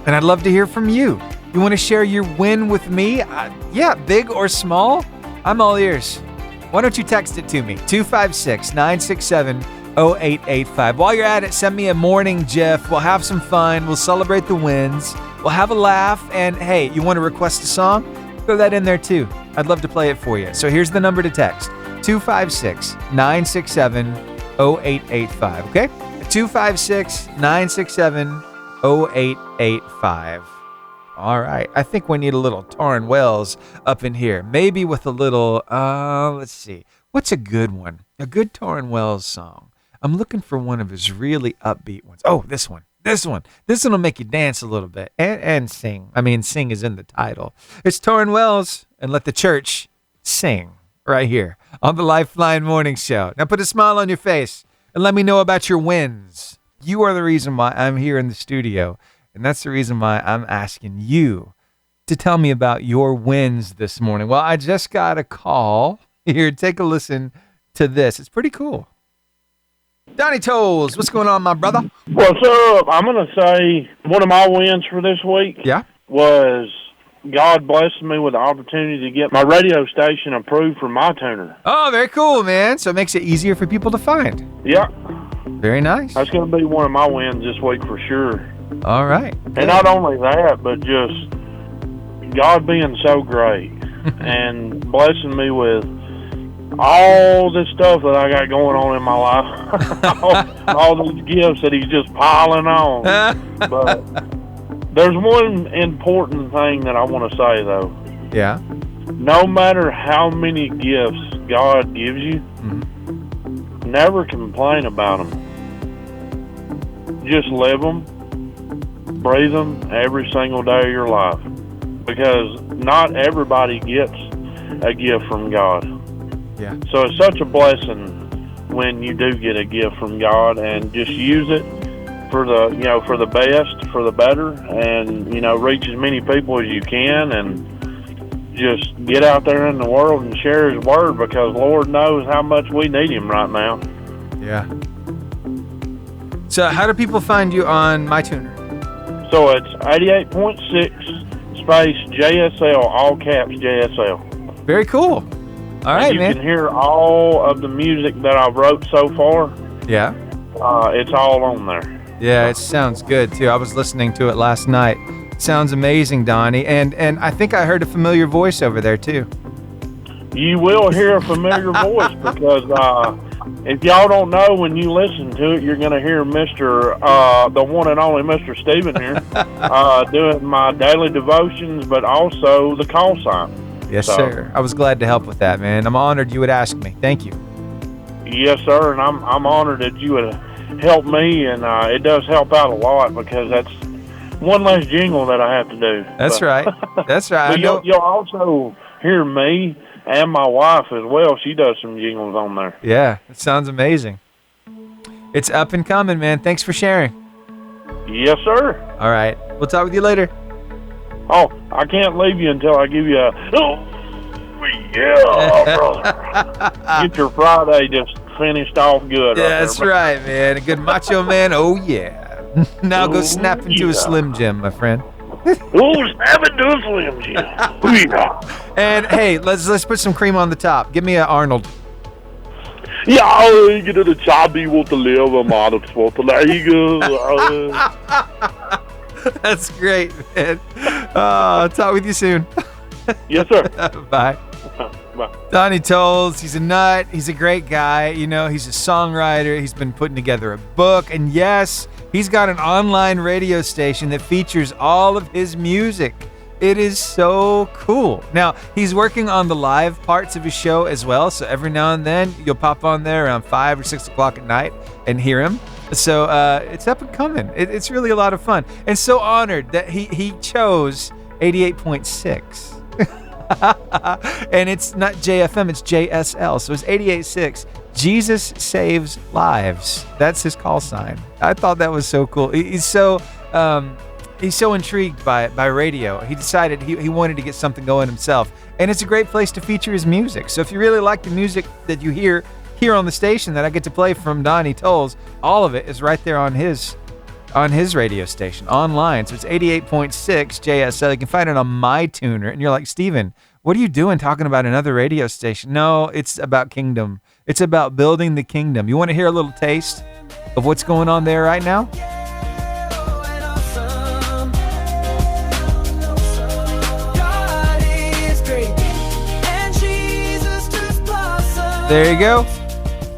[SPEAKER 1] And I'd love to hear from you. You want to share your win with me? Yeah, big or small? I'm all ears. Why don't you text it to me? 256-967-0885. While you're at it, send me a morning GIF. We'll have some fun. We'll celebrate the wins. We'll have a laugh. And hey, you want to request a song? Throw that in there too. I'd love to play it for you. So here's the number to text. 256-967-0885. Okay? 256-967-0885. All right. I think we need a little Torrin Wells up in here. Maybe with a little, let's see. What's a good one? A good Torrin Wells song. I'm looking for one of his really upbeat ones. Oh, this one. This one will make you dance a little bit and sing. I mean, sing is in the title. It's Torrin Wells, and let the church sing right here on the Lifeline Morning Show. Now put a smile on your face and let me know about your wins. You are the reason why I'm here in the studio, and that's the reason why I'm asking you to tell me about your wins this morning. Well, I just got a call. Here, take a listen to this. It's pretty cool. Donnie Tolles, what's going on, my brother?
[SPEAKER 5] What's up? I'm going to say one of my wins for this week was God blessed me with the opportunity to get my radio station approved for my tuner.
[SPEAKER 1] Oh, very cool, man. So it makes it easier for people to find.
[SPEAKER 5] Yeah.
[SPEAKER 1] Very nice.
[SPEAKER 5] That's going to be one of my wins this week for sure.
[SPEAKER 1] All right.
[SPEAKER 5] And not only that, but just God being so great and blessing me with all this stuff that I got going on in my life, all these gifts that he's just piling on. But there's one important thing that I want to say, though.
[SPEAKER 1] Yeah.
[SPEAKER 5] No matter how many gifts God gives you, never complain about them. Just live them, breathe them every single day of your life. Because not everybody gets a gift from God.
[SPEAKER 1] Yeah.
[SPEAKER 5] So it's such a blessing when you do get a gift from God, and just use it for the, for the best, for the better, and, reach as many people as you can, and just get out there in the world and share His Word, because Lord knows how much we need Him right now.
[SPEAKER 1] Yeah. So how do people find you on MyTuner?
[SPEAKER 5] So it's 88.6 space JSL, all caps JSL.
[SPEAKER 1] Very cool. All right, man.
[SPEAKER 5] You can hear all of the music that I've wrote so far.
[SPEAKER 1] Yeah.
[SPEAKER 5] It's all on there.
[SPEAKER 1] Yeah, it sounds good, too. I was listening to it last night. It sounds amazing, Donnie. And I think I heard a familiar voice over there, too.
[SPEAKER 5] You will hear a familiar voice because if y'all don't know, when you listen to it, you're going to hear the one and only Mr. Steven here, doing my daily devotions, but also the call sign.
[SPEAKER 1] Yes, sir. I was glad to help with that, man. I'm honored you would ask me. Thank you.
[SPEAKER 5] Yes, sir, and I'm honored that you would help me, and it does help out a lot because that's one less jingle that I have to do.
[SPEAKER 1] That's right. That's right.
[SPEAKER 5] But you'll also hear me and my wife as well. She does some jingles on there.
[SPEAKER 1] Yeah, it sounds amazing. It's up and coming, man. Thanks for sharing.
[SPEAKER 5] Yes, sir.
[SPEAKER 1] All right. We'll talk with you later.
[SPEAKER 5] Oh, I can't leave you until I give you a, yeah, brother. Get your Friday just finished off good.
[SPEAKER 1] Yeah, that's right, man. A good macho man. Oh, yeah. Now go snap into a Slim Jim, my friend.
[SPEAKER 5] Snap into a Slim Jim.
[SPEAKER 1] And hey, let's put some cream on the top. Give me an Arnold.
[SPEAKER 5] Yeah, you get the chubby with the liver, man. There you go.
[SPEAKER 1] That's great, man. I'll talk with you soon.
[SPEAKER 5] Yes, sir.
[SPEAKER 1] Bye.
[SPEAKER 5] Bye.
[SPEAKER 1] Donnie Tolles, he's a nut. He's a great guy. You know, he's a songwriter. He's been putting together a book. And yes, he's got an online radio station that features all of his music. It is so cool. Now, he's working on the live parts of his show as well. So every now and then, you'll pop on there around 5 or 6 o'clock at night and hear him. So it's up and coming. It's really a lot of fun. And so honored that he chose 88.6. And it's not JFM, it's JSL. So it's 88.6. Jesus Saves Lives. That's his call sign. I thought that was so cool. He's so intrigued by radio. He decided he wanted to get something going himself. And it's a great place to feature his music. So if you really like the music that you hear here on the station that I get to play from Donnie Tolles, all of it is right there on his radio station online. So it's 88.6 JSL. You can find it on MyTuner. And you're like, Steven, what are you doing talking about another radio station? No, it's about kingdom. It's about building the kingdom. You want to hear a little taste of what's going on there right now? There you go.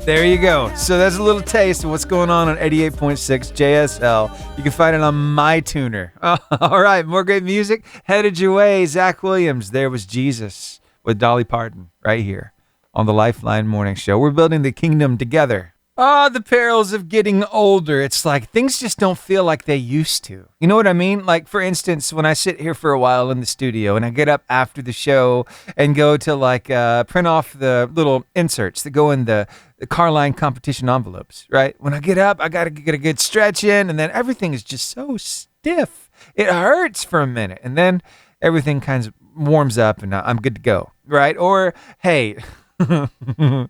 [SPEAKER 1] There you go. So that's a little taste of what's going on 88.6 JSL. You can find it on MyTuner. All right, more great music headed your way. Zach Williams, There Was Jesus with Dolly Parton right here on the Lifeline Morning Show. We're building the kingdom together. The perils of getting older. It's like things just don't feel like they used to. You know what I mean? Like, for instance, when I sit here for a while in the studio and I get up after the show and go to print off the little inserts that go in the Carline competition envelopes, right? When I get up, I got to get a good stretch in, and then everything is just so stiff. It hurts for a minute, and then everything kind of warms up and I'm good to go, right? Or, hey, how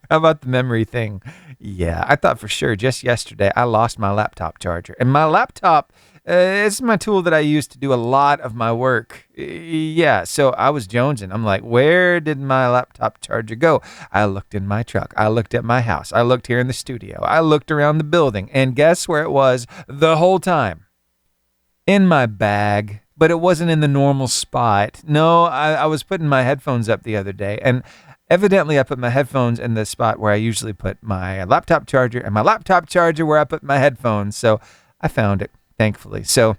[SPEAKER 1] about the memory thing? Yeah, I thought for sure just yesterday I lost my laptop charger. And my laptop is my tool that I use to do a lot of my work. Yeah, so I was jonesing. I'm like, where did my laptop charger go? I looked in my truck. I looked at my house. I looked here in the studio. I looked around the building. And guess where it was the whole time? In my bag. But it wasn't in the normal spot. No, I was putting my headphones up the other day. And evidently, I put my headphones in the spot where I usually put my laptop charger, and my laptop charger where I put my headphones. So I found it, thankfully. So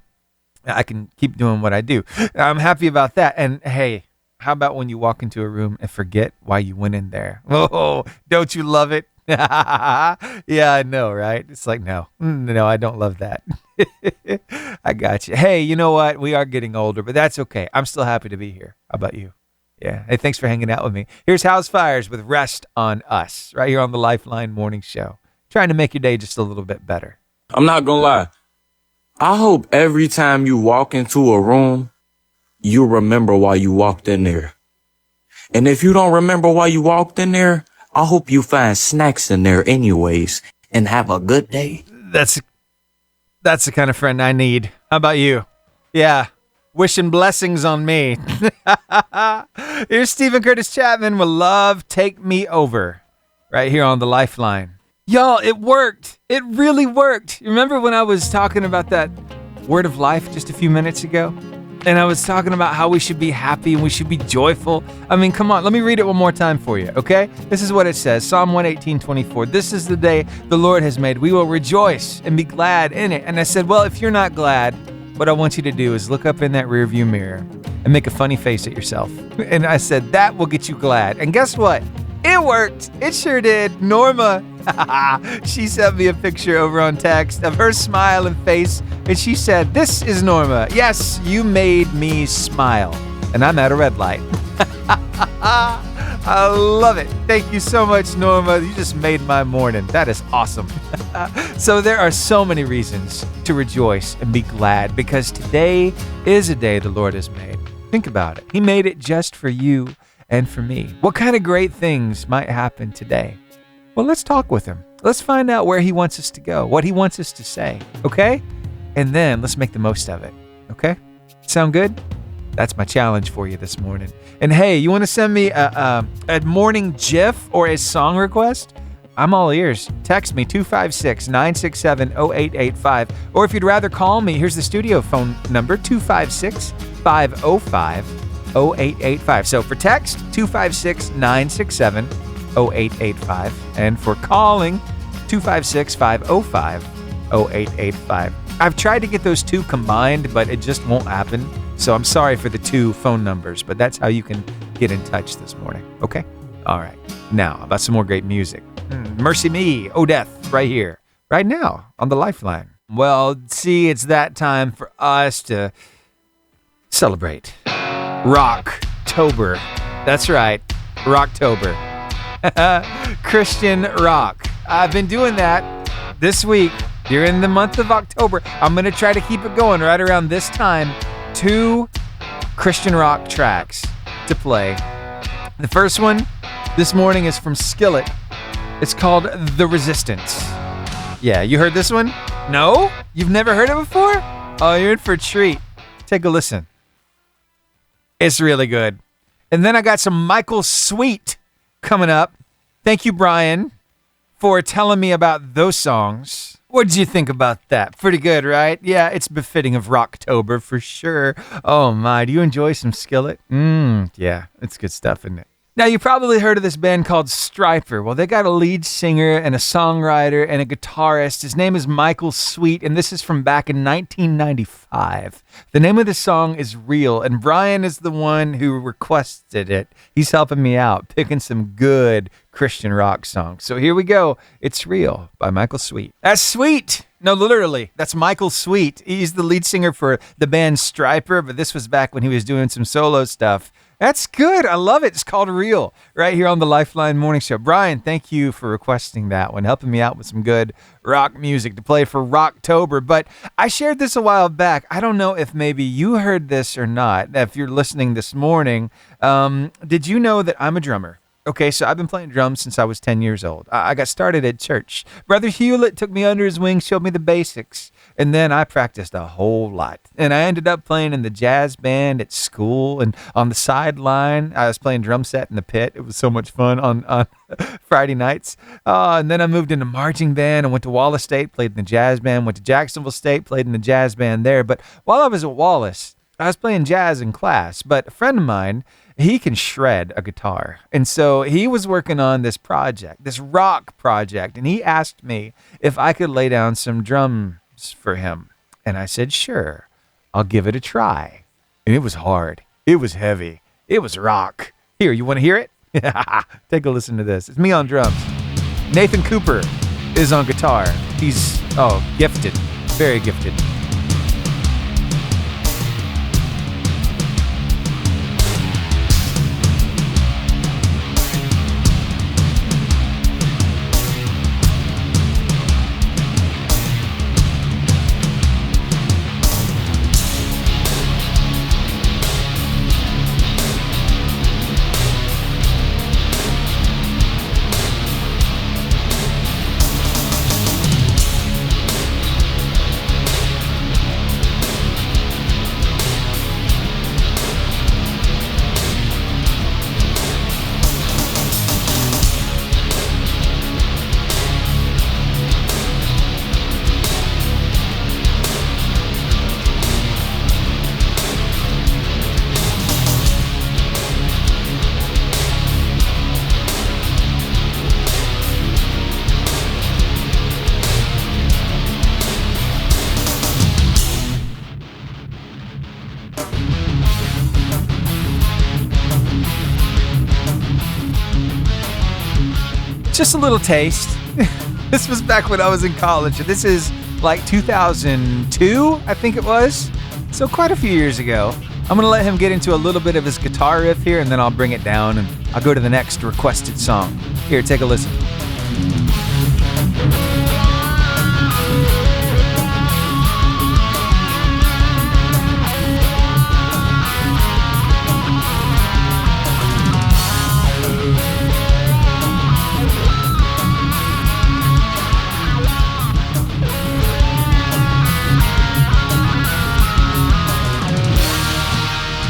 [SPEAKER 1] I can keep doing what I do. I'm happy about that. And hey, how about when you walk into a room and forget why you went in there? Oh, don't you love it? Yeah, I know, right? It's like, no, I don't love that. I got you. Hey, you know what? We are getting older, but that's okay. I'm still happy to be here. How about you? Yeah. Hey, thanks for hanging out with me. Here's House Fires with Rest on Us, right here on the Lifeline Morning Show. Trying to make your day just a little bit better.
[SPEAKER 8] I'm not gonna lie. I hope every time you walk into a room, you remember why you walked in there. And if you don't remember why you walked in there, I hope you find snacks in there anyways and have a good day.
[SPEAKER 1] That's the kind of friend I need. How about you? Yeah. Wishing blessings on me. Here's Stephen Curtis Chapman with Love Take Me Over right here on the Lifeline. Y'all, it worked. It really worked. Remember when I was talking about that word of life just a few minutes ago? And I was talking about how we should be happy and we should be joyful. I mean, come on, let me read it one more time for you, okay? This is what it says, Psalm 118:24. This is the day the Lord has made. We will rejoice and be glad in it. And I said, well, if you're not glad, what I want you to do is look up in that rearview mirror and make a funny face at yourself. And I said, that will get you glad. And guess what? It worked. It sure did. Norma, she sent me a picture over on text of her smile and face. And she said, this is Norma. Yes, you made me smile. And I'm at a red light. I love it. Thank you so much, Norma. You just made my morning. That is awesome. So there are so many reasons to rejoice and be glad because today is a day the Lord has made. Think about it. He made it just for you and for me. What kind of great things might happen today? Well, let's talk with him. Let's find out where he wants us to go, what he wants us to say, okay? And then let's make the most of it, okay? Sound good? That's my challenge for you this morning. And hey, you want to send me a morning GIF or a song request? I'm all ears. Text me 256-967-0885. Or if you'd rather call me, here's the studio phone number, 256-505-0885. So for text, 256-967-0885. And for calling, 256-505-0885. I've tried to get those two combined, but it just won't happen. So I'm sorry for the two phone numbers, but that's how you can get in touch this morning. Okay? All right. Now, about some more great music. Mercy Me, Oh Death, right here, right now on the Lifeline. Well, see, it's that time for us to celebrate. Rocktober. That's right. Rocktober. Christian rock. I've been doing that this week during the month of October. I'm going to try to keep it going right around this time. 2 Christian rock tracks to play. The first one this morning is from Skillet. It's called The Resistance. Yeah, you heard this one? No? You've never heard it before? Oh, you're in for a treat. Take a listen. It's really good. And then I got some Michael Sweet coming up. Thank you, Brian, for telling me about those songs. What did you think about that? Pretty good, right? Yeah, it's befitting of Rocktober for sure. Oh my, do you enjoy some Skillet? Yeah, it's good stuff, isn't it? Now, you probably heard of this band called Stryper. Well, they got a lead singer and a songwriter and a guitarist. His name is Michael Sweet, and this is from back in 1995. The name of the song is Real, and Brian is the one who requested it. He's helping me out, picking some good Christian rock songs. So here we go. It's Real by Michael Sweet. That's Sweet. No, literally, that's Michael Sweet. He's the lead singer for the band Stryper, but this was back when he was doing some solo stuff. That's good. I love it. It's called Real right here on the Lifeline Morning Show. Brian, thank you for requesting that one, helping me out with some good rock music to play for Rocktober. But I shared this a while back. I don't know if maybe you heard this or not. If you're listening this morning, did you know that I'm a drummer? Okay, so I've been playing drums since I was 10 years old. I got started at church. Brother Hewlett took me under his wing, showed me the basics, and then I practiced a whole lot. And I ended up playing in the jazz band at school and on the sideline. I was playing drum set in the pit. It was so much fun on Friday nights. And then I moved into marching band and went to Wallace State, played in the jazz band, went to Jacksonville State, played in the jazz band there. But while I was at Wallace, I was playing jazz in class. But a friend of mine, he can shred a guitar. And so he was working on this project, this rock project. And he asked me if I could lay down some drums for him. And I said, sure, I'll give it a try. And it was hard. It was heavy. It was rock. Here, you want to hear it? Take a listen to this. It's me on drums. Nathan Cooper is on guitar. He's, gifted. Very gifted. just a little taste. This was back when I was in college. This is like 2002, I think it was. So quite a few years ago. I'm going to let him get into a little bit of his guitar riff here, and then I'll bring it down, and I'll go to the next requested song. Here, take a listen.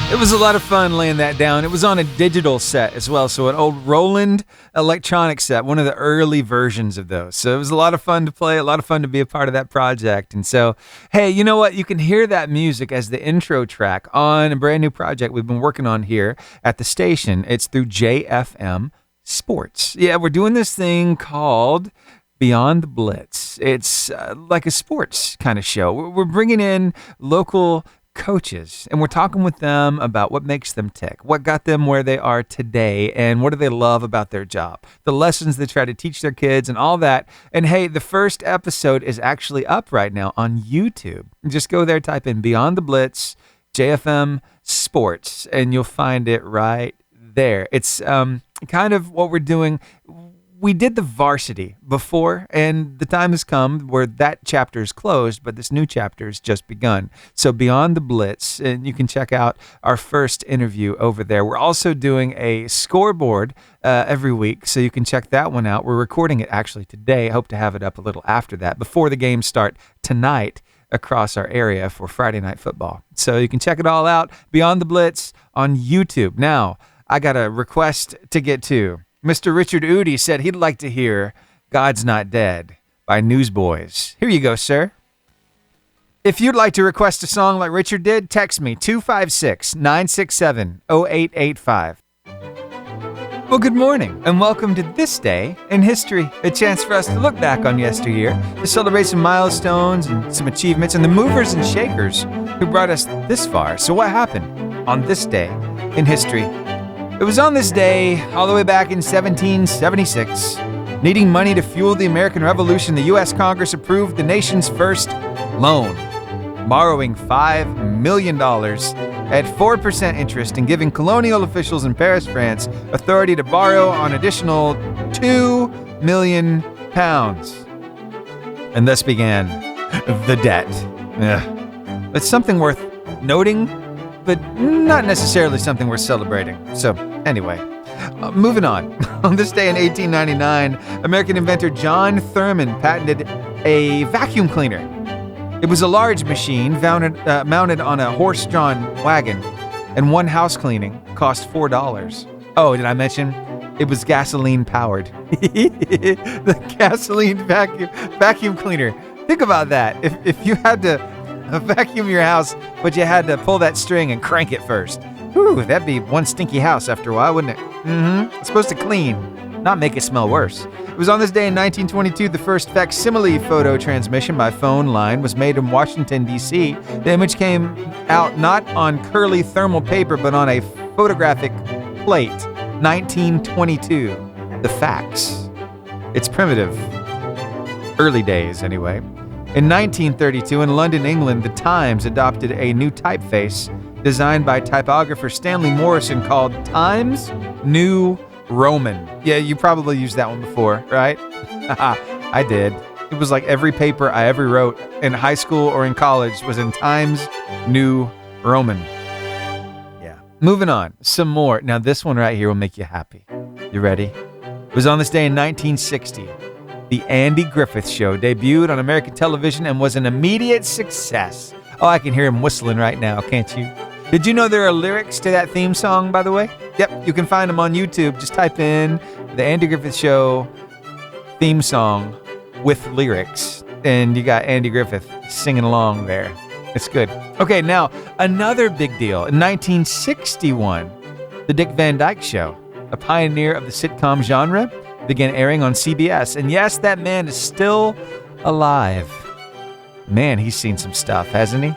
[SPEAKER 1] It was a lot of fun laying that down. It was on a digital set as well, so an old Roland electronic set, one of the early versions of those. So it was a lot of fun to play, a lot of fun to be a part of that project. And so, hey, you know what? You can hear that music as the intro track on a brand new project we've been working on here at the station. It's through JFM Sports. Yeah, we're doing this thing called Beyond the Blitz. It's like a sports kind of show. We're bringing in local coaches, and we're talking with them about what makes them tick, what got them where they are today, and what do they love about their job, the lessons they try to teach their kids, and all that. And hey, the first episode is actually up right now on YouTube. Just go there, type in Beyond the Blitz, JFM Sports, and you'll find it right there. It's kind of what we're doing. We did the varsity before, and the time has come where that chapter is closed, but this new chapter has just begun. So Beyond the Blitz, and you can check out our first interview over there. We're also doing a scoreboard every week, so you can check that one out. We're recording it actually today. I hope to have it up a little after that, before the games start tonight across our area for Friday Night Football. So you can check it all out, Beyond the Blitz on YouTube. Now, I got a request to get to. Mr. Richard Udi said he'd like to hear God's Not Dead by Newsboys. Here you go, sir. If you'd like to request a song like Richard did, text me 256-967-0885. Well, good morning, and welcome to this day in history, a chance for us to look back on yesteryear, to celebrate some milestones and some achievements, and the movers and shakers who brought us this far. So what happened on this day in history? It was on this day, all the way back in 1776, needing money to fuel the American Revolution, the U.S. Congress approved the nation's first loan, borrowing $5 million at 4% interest and giving colonial officials in Paris, France, authority to borrow an additional £2 million. And thus began the debt. It's something worth noting, but not necessarily something we're celebrating. So anyway, moving on. On this day in 1899, American inventor John Thurman patented a vacuum cleaner. It was a large machine mounted on a horse-drawn wagon, and one house cleaning cost $4. Oh, did I mention it was gasoline-powered? The gasoline vacuum cleaner. Think about that. If you had to vacuum your house, but you had to pull that string and crank it first. Whew, that'd be one stinky house after a while, wouldn't it? It's supposed to clean, not make it smell worse. It was on this day in 1922 the first facsimile photo transmission by phone line was made in Washington, D.C. The image came out not on curly thermal paper, but on a photographic plate. 1922. The fax. It's primitive. Early days, anyway. In 1932, in London, England, the Times adopted a new typeface designed by typographer Stanley Morrison called Times New Roman. Yeah, you probably used that one before, right? I did. It was like every paper I ever wrote in high school or in college was in Times New Roman. Yeah. Moving on. Some more. Now, this one right here will make you happy. You ready? It was on this day in 1960. The Andy Griffith Show debuted on American television and was an immediate success. Oh, I can hear him whistling right now, can't you? Did you know there are lyrics to that theme song, by the way? Yep, you can find them on YouTube. Just type in the Andy Griffith Show theme song with lyrics, and you got Andy Griffith singing along there. It's good. Okay, now, another big deal. In 1961, The Dick Van Dyke Show, a pioneer of the sitcom genre, began airing on CBS. And yes, that man is still alive. Man, he's seen some stuff, hasn't he?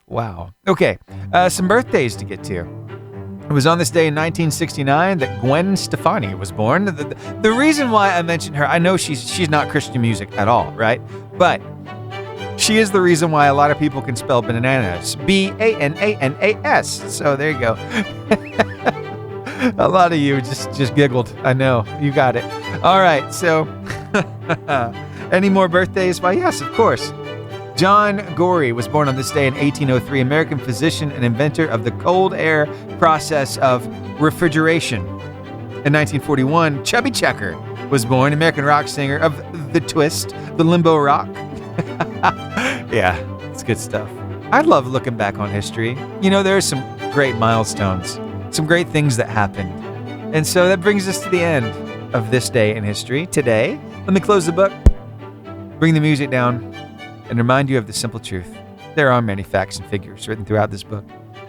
[SPEAKER 1] Wow. Okay, some birthdays to get to. It was on this day in 1969 that Gwen Stefani was born. The reason why I mentioned her, I know she's not Christian music at all, right? But she is the reason why a lot of people can spell bananas. B-A-N-A-N-A-S. So there you go. A lot of you just giggled. I know. You got it. All right. So any more birthdays? Why, yes, of course. John Gorey was born on this day in 1803, American physician and inventor of the cold air process of refrigeration. In 1941, Chubby Checker was born, American rock singer of The Twist, the Limbo Rock. Yeah, it's good stuff. I love looking back on history. You know, there are some great milestones, some great things that happened. And so that brings us to the end of this day in history. Today, let me close the book, bring the music down, and remind you of the simple truth. There are many facts and figures written throughout this book.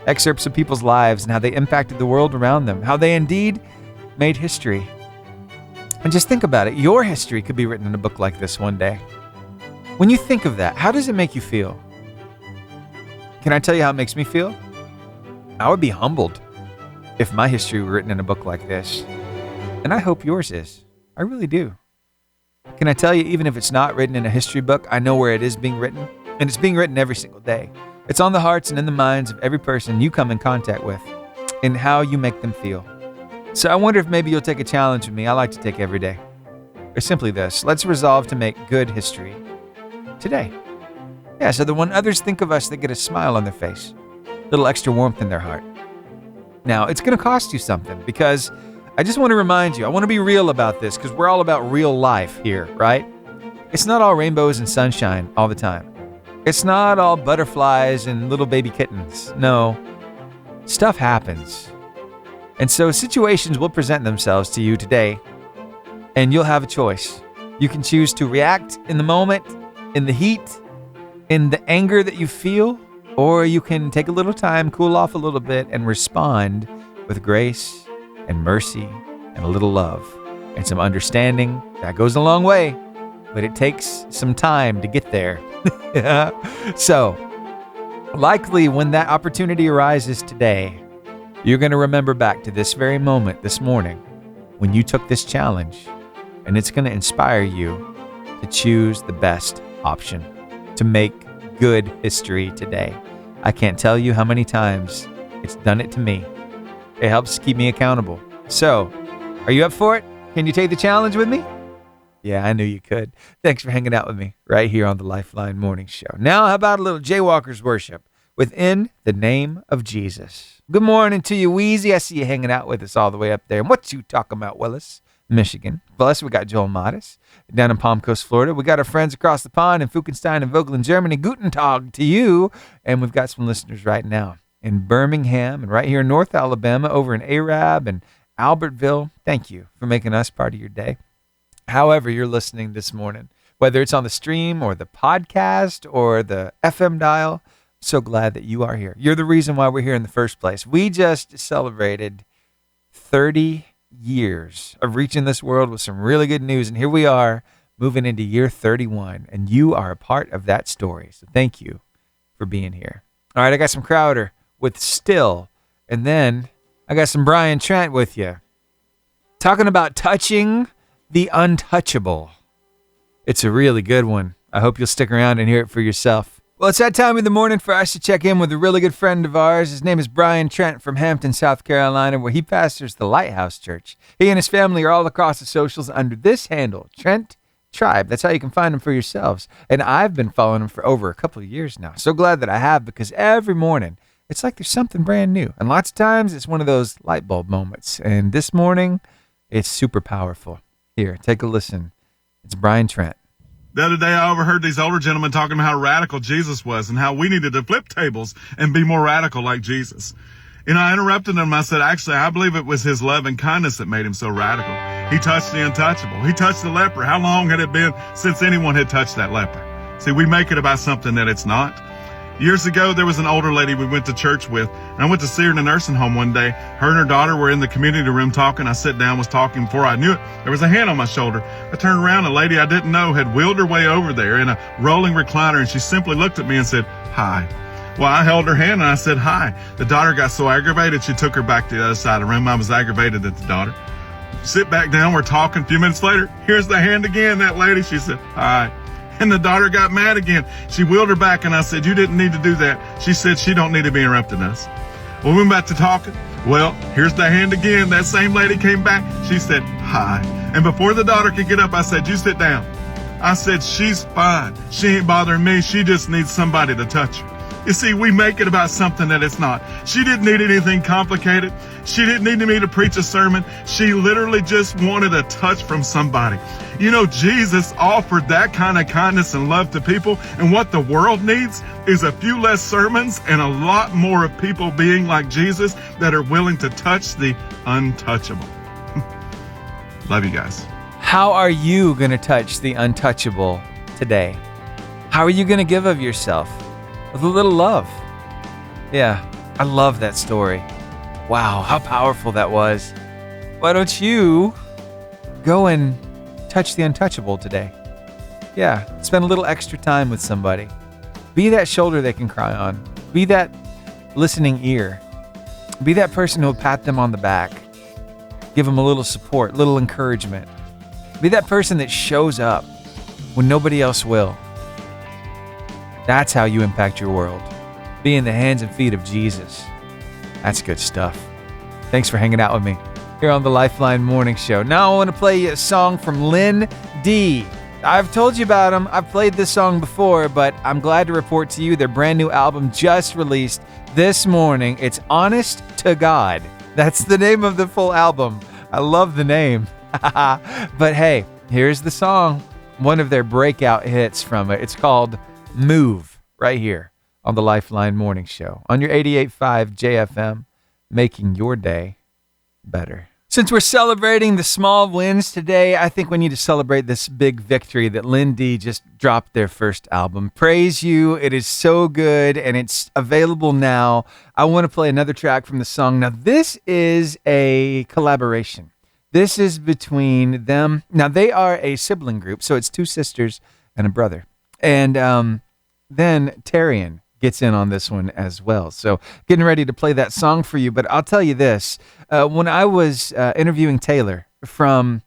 [SPEAKER 1] Excerpts of people's lives and how they impacted the world around them, how they indeed made history. And just think about it. Your history could be written in a book like this one day. When you think of that, how does it make you feel? Can I tell you how it makes me feel? I would be humbled if my history were written in a book like this. And I hope yours is. I really do. Can I tell you, even if it's not written in a history book, I know where it is being written, and it's being written every single day. It's on the hearts and in the minds of every person you come in contact with, and how you make them feel. So I wonder if maybe you'll take a challenge with me I like to take every day. Or simply this: let's resolve to make good history today. Yeah, so that when others think of us, they get a smile on their face, a little extra warmth in their heart. Now, it's going to cost you something, because I just want to remind you, I want to be real about this, because we're all about real life here, right? It's not all rainbows and sunshine all the time. It's not all butterflies and little baby kittens. No, stuff happens. And so situations will present themselves to you today, and you'll have a choice. You can choose to react in the moment, in the heat, in the anger that you feel, or you can take a little time, cool off a little bit, and respond with grace and mercy and a little love and some understanding. That goes a long way, but it takes some time to get there. So, likely when that opportunity arises today, you're going to remember back to this very moment this morning when you took this challenge, and it's going to inspire you to choose the best option, to make good history today. I can't tell you how many times it's done it to me. It helps keep me accountable. So, are you up for it? Can you take the challenge with me? Yeah, I knew you could. Thanks for hanging out with me right here on the Lifeline Morning Show. Now, how about a little Jaywalkers worship within the name of Jesus? Good morning to you, Wheezy. I see you hanging out with us all the way up there. And what you talking about, Willis, Michigan? Plus, we got Joel Modis down in Palm Coast, Florida. We got our friends across the pond in Fuchenstein and Vogel in Germany. Guten Tag to you. And we've got some listeners right now in Birmingham and right here in North Alabama, over in Arab and Albertville. Thank you for making us part of your day. However you're listening this morning, whether it's on the stream or the podcast or the FM dial, I'm so glad that you are here. You're the reason why we're here in the first place. We just celebrated 30 years of reaching this world with some really good news, and here we are moving into year 31, and you are a part of that story. So thank you for being here. All right, I got some Crowder with Still, and then I got some Brian Trent with you, talking about touching the untouchable. It's a really good one. I hope you'll stick around and hear it for yourself. Well, it's that time of the morning for us to check in with a really good friend of ours. His name is Brian Trent from Hampton, South Carolina, where he pastors the Lighthouse Church. He and his family are all across the socials under this handle, Trent Tribe. That's how you can find him for yourselves. And I've been following him for over a couple of years now. So glad that I have, because every morning it's like there's something brand new. And lots of times it's one of those light bulb moments. And this morning, it's super powerful. Here, take a listen. It's Brian Trent.
[SPEAKER 9] The other day, I overheard these older gentlemen talking about how radical Jesus was and how we needed to flip tables and be more radical like Jesus. You know, I interrupted them. I said, actually, I believe it was his love and kindness that made him so radical. He touched the untouchable. He touched the leper. How long had it been since anyone had touched that leper? See, we make it about something that it's not. Years ago, there was an older lady we went to church with, and I went to see her in a nursing home one day. Her and her daughter were in the community room talking. I sat down, was talking. Before I knew it, there was a hand on my shoulder. I turned around, a lady I didn't know had wheeled her way over there in a rolling recliner, and she simply looked at me and said, "Hi." Well, I held her hand and I said, hi. The daughter got so aggravated, she took her back to the other side of the room. I was aggravated at the daughter. Sit back down, we're talking. A few minutes later, here's the hand again, that lady. She said, hi. And the daughter got mad again. She wheeled her back and I said, you didn't need to do that. She said, she don't need to be interrupting us. Well, we went back to talking. Well, here's the hand again. That same lady came back. She said, hi. And before the daughter could get up, I said, you sit down. I said, she's fine. She ain't bothering me. She just needs somebody to touch her. You see, we make it about something that it's not. She didn't need anything complicated. She didn't need me to preach a sermon. She literally just wanted a touch from somebody. You know, Jesus offered that kind of kindness and love to people. And what the world needs is a few less sermons and a lot more of people being like Jesus that are willing to touch the untouchable. Love you guys.
[SPEAKER 1] How are you going to touch the untouchable today? How are you going to give of yourself? With a little love. Yeah, I love that story. Wow, how powerful that was. Why don't you go and touch the untouchable today? Yeah, spend a little extra time with somebody. Be that shoulder they can cry on. Be that listening ear. Be that person who will pat them on the back. Give them a little support, little encouragement. Be that person that shows up when nobody else will. That's how you impact your world. Be in the hands and feet of Jesus. That's good stuff. Thanks for hanging out with me here on the Lifeline Morning Show. Now I want to play you a song from Lynn D. I've told you about them. I've played this song before, but I'm glad to report to you their brand new album just released this morning. It's Honest to God. That's the name of the full album. I love the name. But hey, here's the song. One of their breakout hits from it. It's called Move, right here on the Lifeline Morning Show on your 88.5 JFM, making your day better. Since we're celebrating the small wins today, I think we need to celebrate this big victory that Lynn D just dropped their first album. Praise You. It is so good and it's available now. I want to play another track from the song. Now, this is a collaboration. This is between them. Now, they are a sibling group, so it's two sisters and a brother. And then Tarian gets in on this one as well. So getting ready to play that song for you. But I'll tell you this. When I was interviewing Taylor from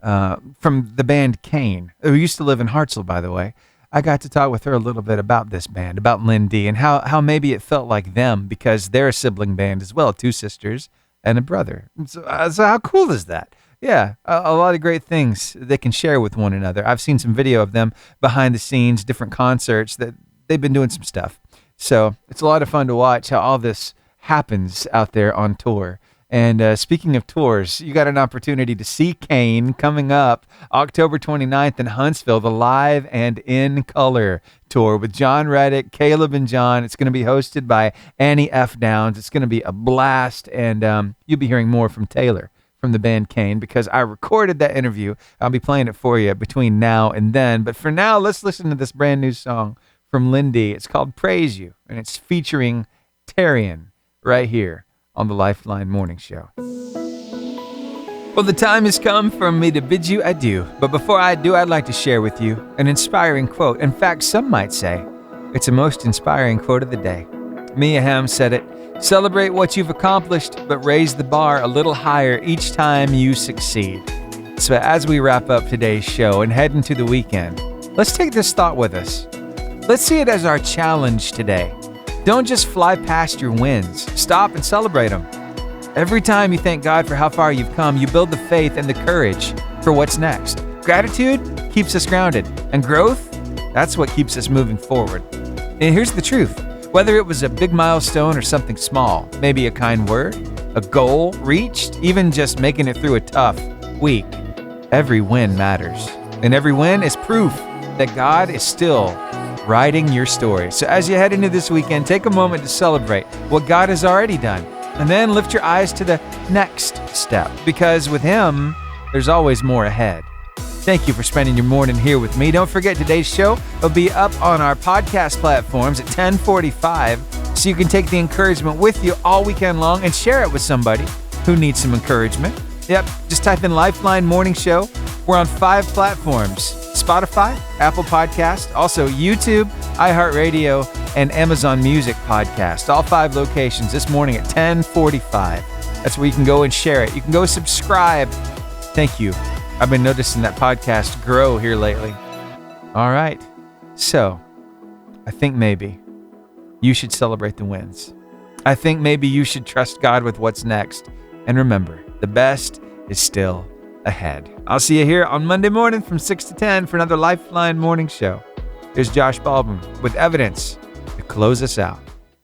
[SPEAKER 1] the band Kane, who used to live in Hartselle, by the way, I got to talk with her a little bit about this band, about Lynn D, and how maybe it felt like them because they're a sibling band as well, two sisters and a brother. So how cool is that? Yeah, a lot of great things they can share with one another. I've seen some video of them behind the scenes, different concerts that they've been doing some stuff. So it's a lot of fun to watch how all this happens out there on tour. And speaking of tours, you got an opportunity to see Kane coming up October 29th in Huntsville, the Live and In Color tour with John Reddick, Caleb and John. It's going to be hosted by Annie F. Downs. It's going to be a blast, and you'll be hearing more from Taylor from the band Kane because I recorded that interview. I'll be playing it for you between now and then. But for now, let's listen to this brand new song from Lynn D. It's called Praise You, and it's featuring Tarian right here on the Lifeline Morning Show. Well, the time has come for me to bid you adieu. But before I do, I'd like to share with you an inspiring quote. In fact, some might say it's the most inspiring quote of the day. Mia Hamm said it, "Celebrate what you've accomplished, but raise the bar a little higher each time you succeed." So as we wrap up today's show and head into the weekend, let's take this thought with us. Let's see it as our challenge today. Don't just fly past your wins. Stop and celebrate them. Every time you thank God for how far you've come, you build the faith and the courage for what's next. Gratitude keeps us grounded, and growth, that's what keeps us moving forward. And here's the truth. Whether it was a big milestone or something small, maybe a kind word, a goal reached, even just making it through a tough week, every win matters. And every win is proof that God is still writing your story. So as you head into this weekend, take a moment to celebrate what God has already done. And then lift your eyes to the next step, because with Him, there's always more ahead. Thank you for spending your morning here with me. Don't forget today's show will be up on our podcast platforms at 10:45, so you can take the encouragement with you all weekend long and share it with somebody who needs some encouragement. Yep, just type in Lifeline Morning Show. We're on 5 platforms: Spotify, Apple Podcast, also YouTube, iHeartRadio, and Amazon Music podcast. All 5 locations this morning at 10:45. That's where you can go and share it. You can go subscribe. Thank you. I've been noticing that podcast grow here lately. All right. So, I think maybe you should celebrate the wins. I think maybe you should trust God with what's next. And remember, the best is still ahead. I'll see you here on Monday morning from 6 to 10 for another Lifeline Morning Show. Here's Josh Baldwin with evidence to close us out.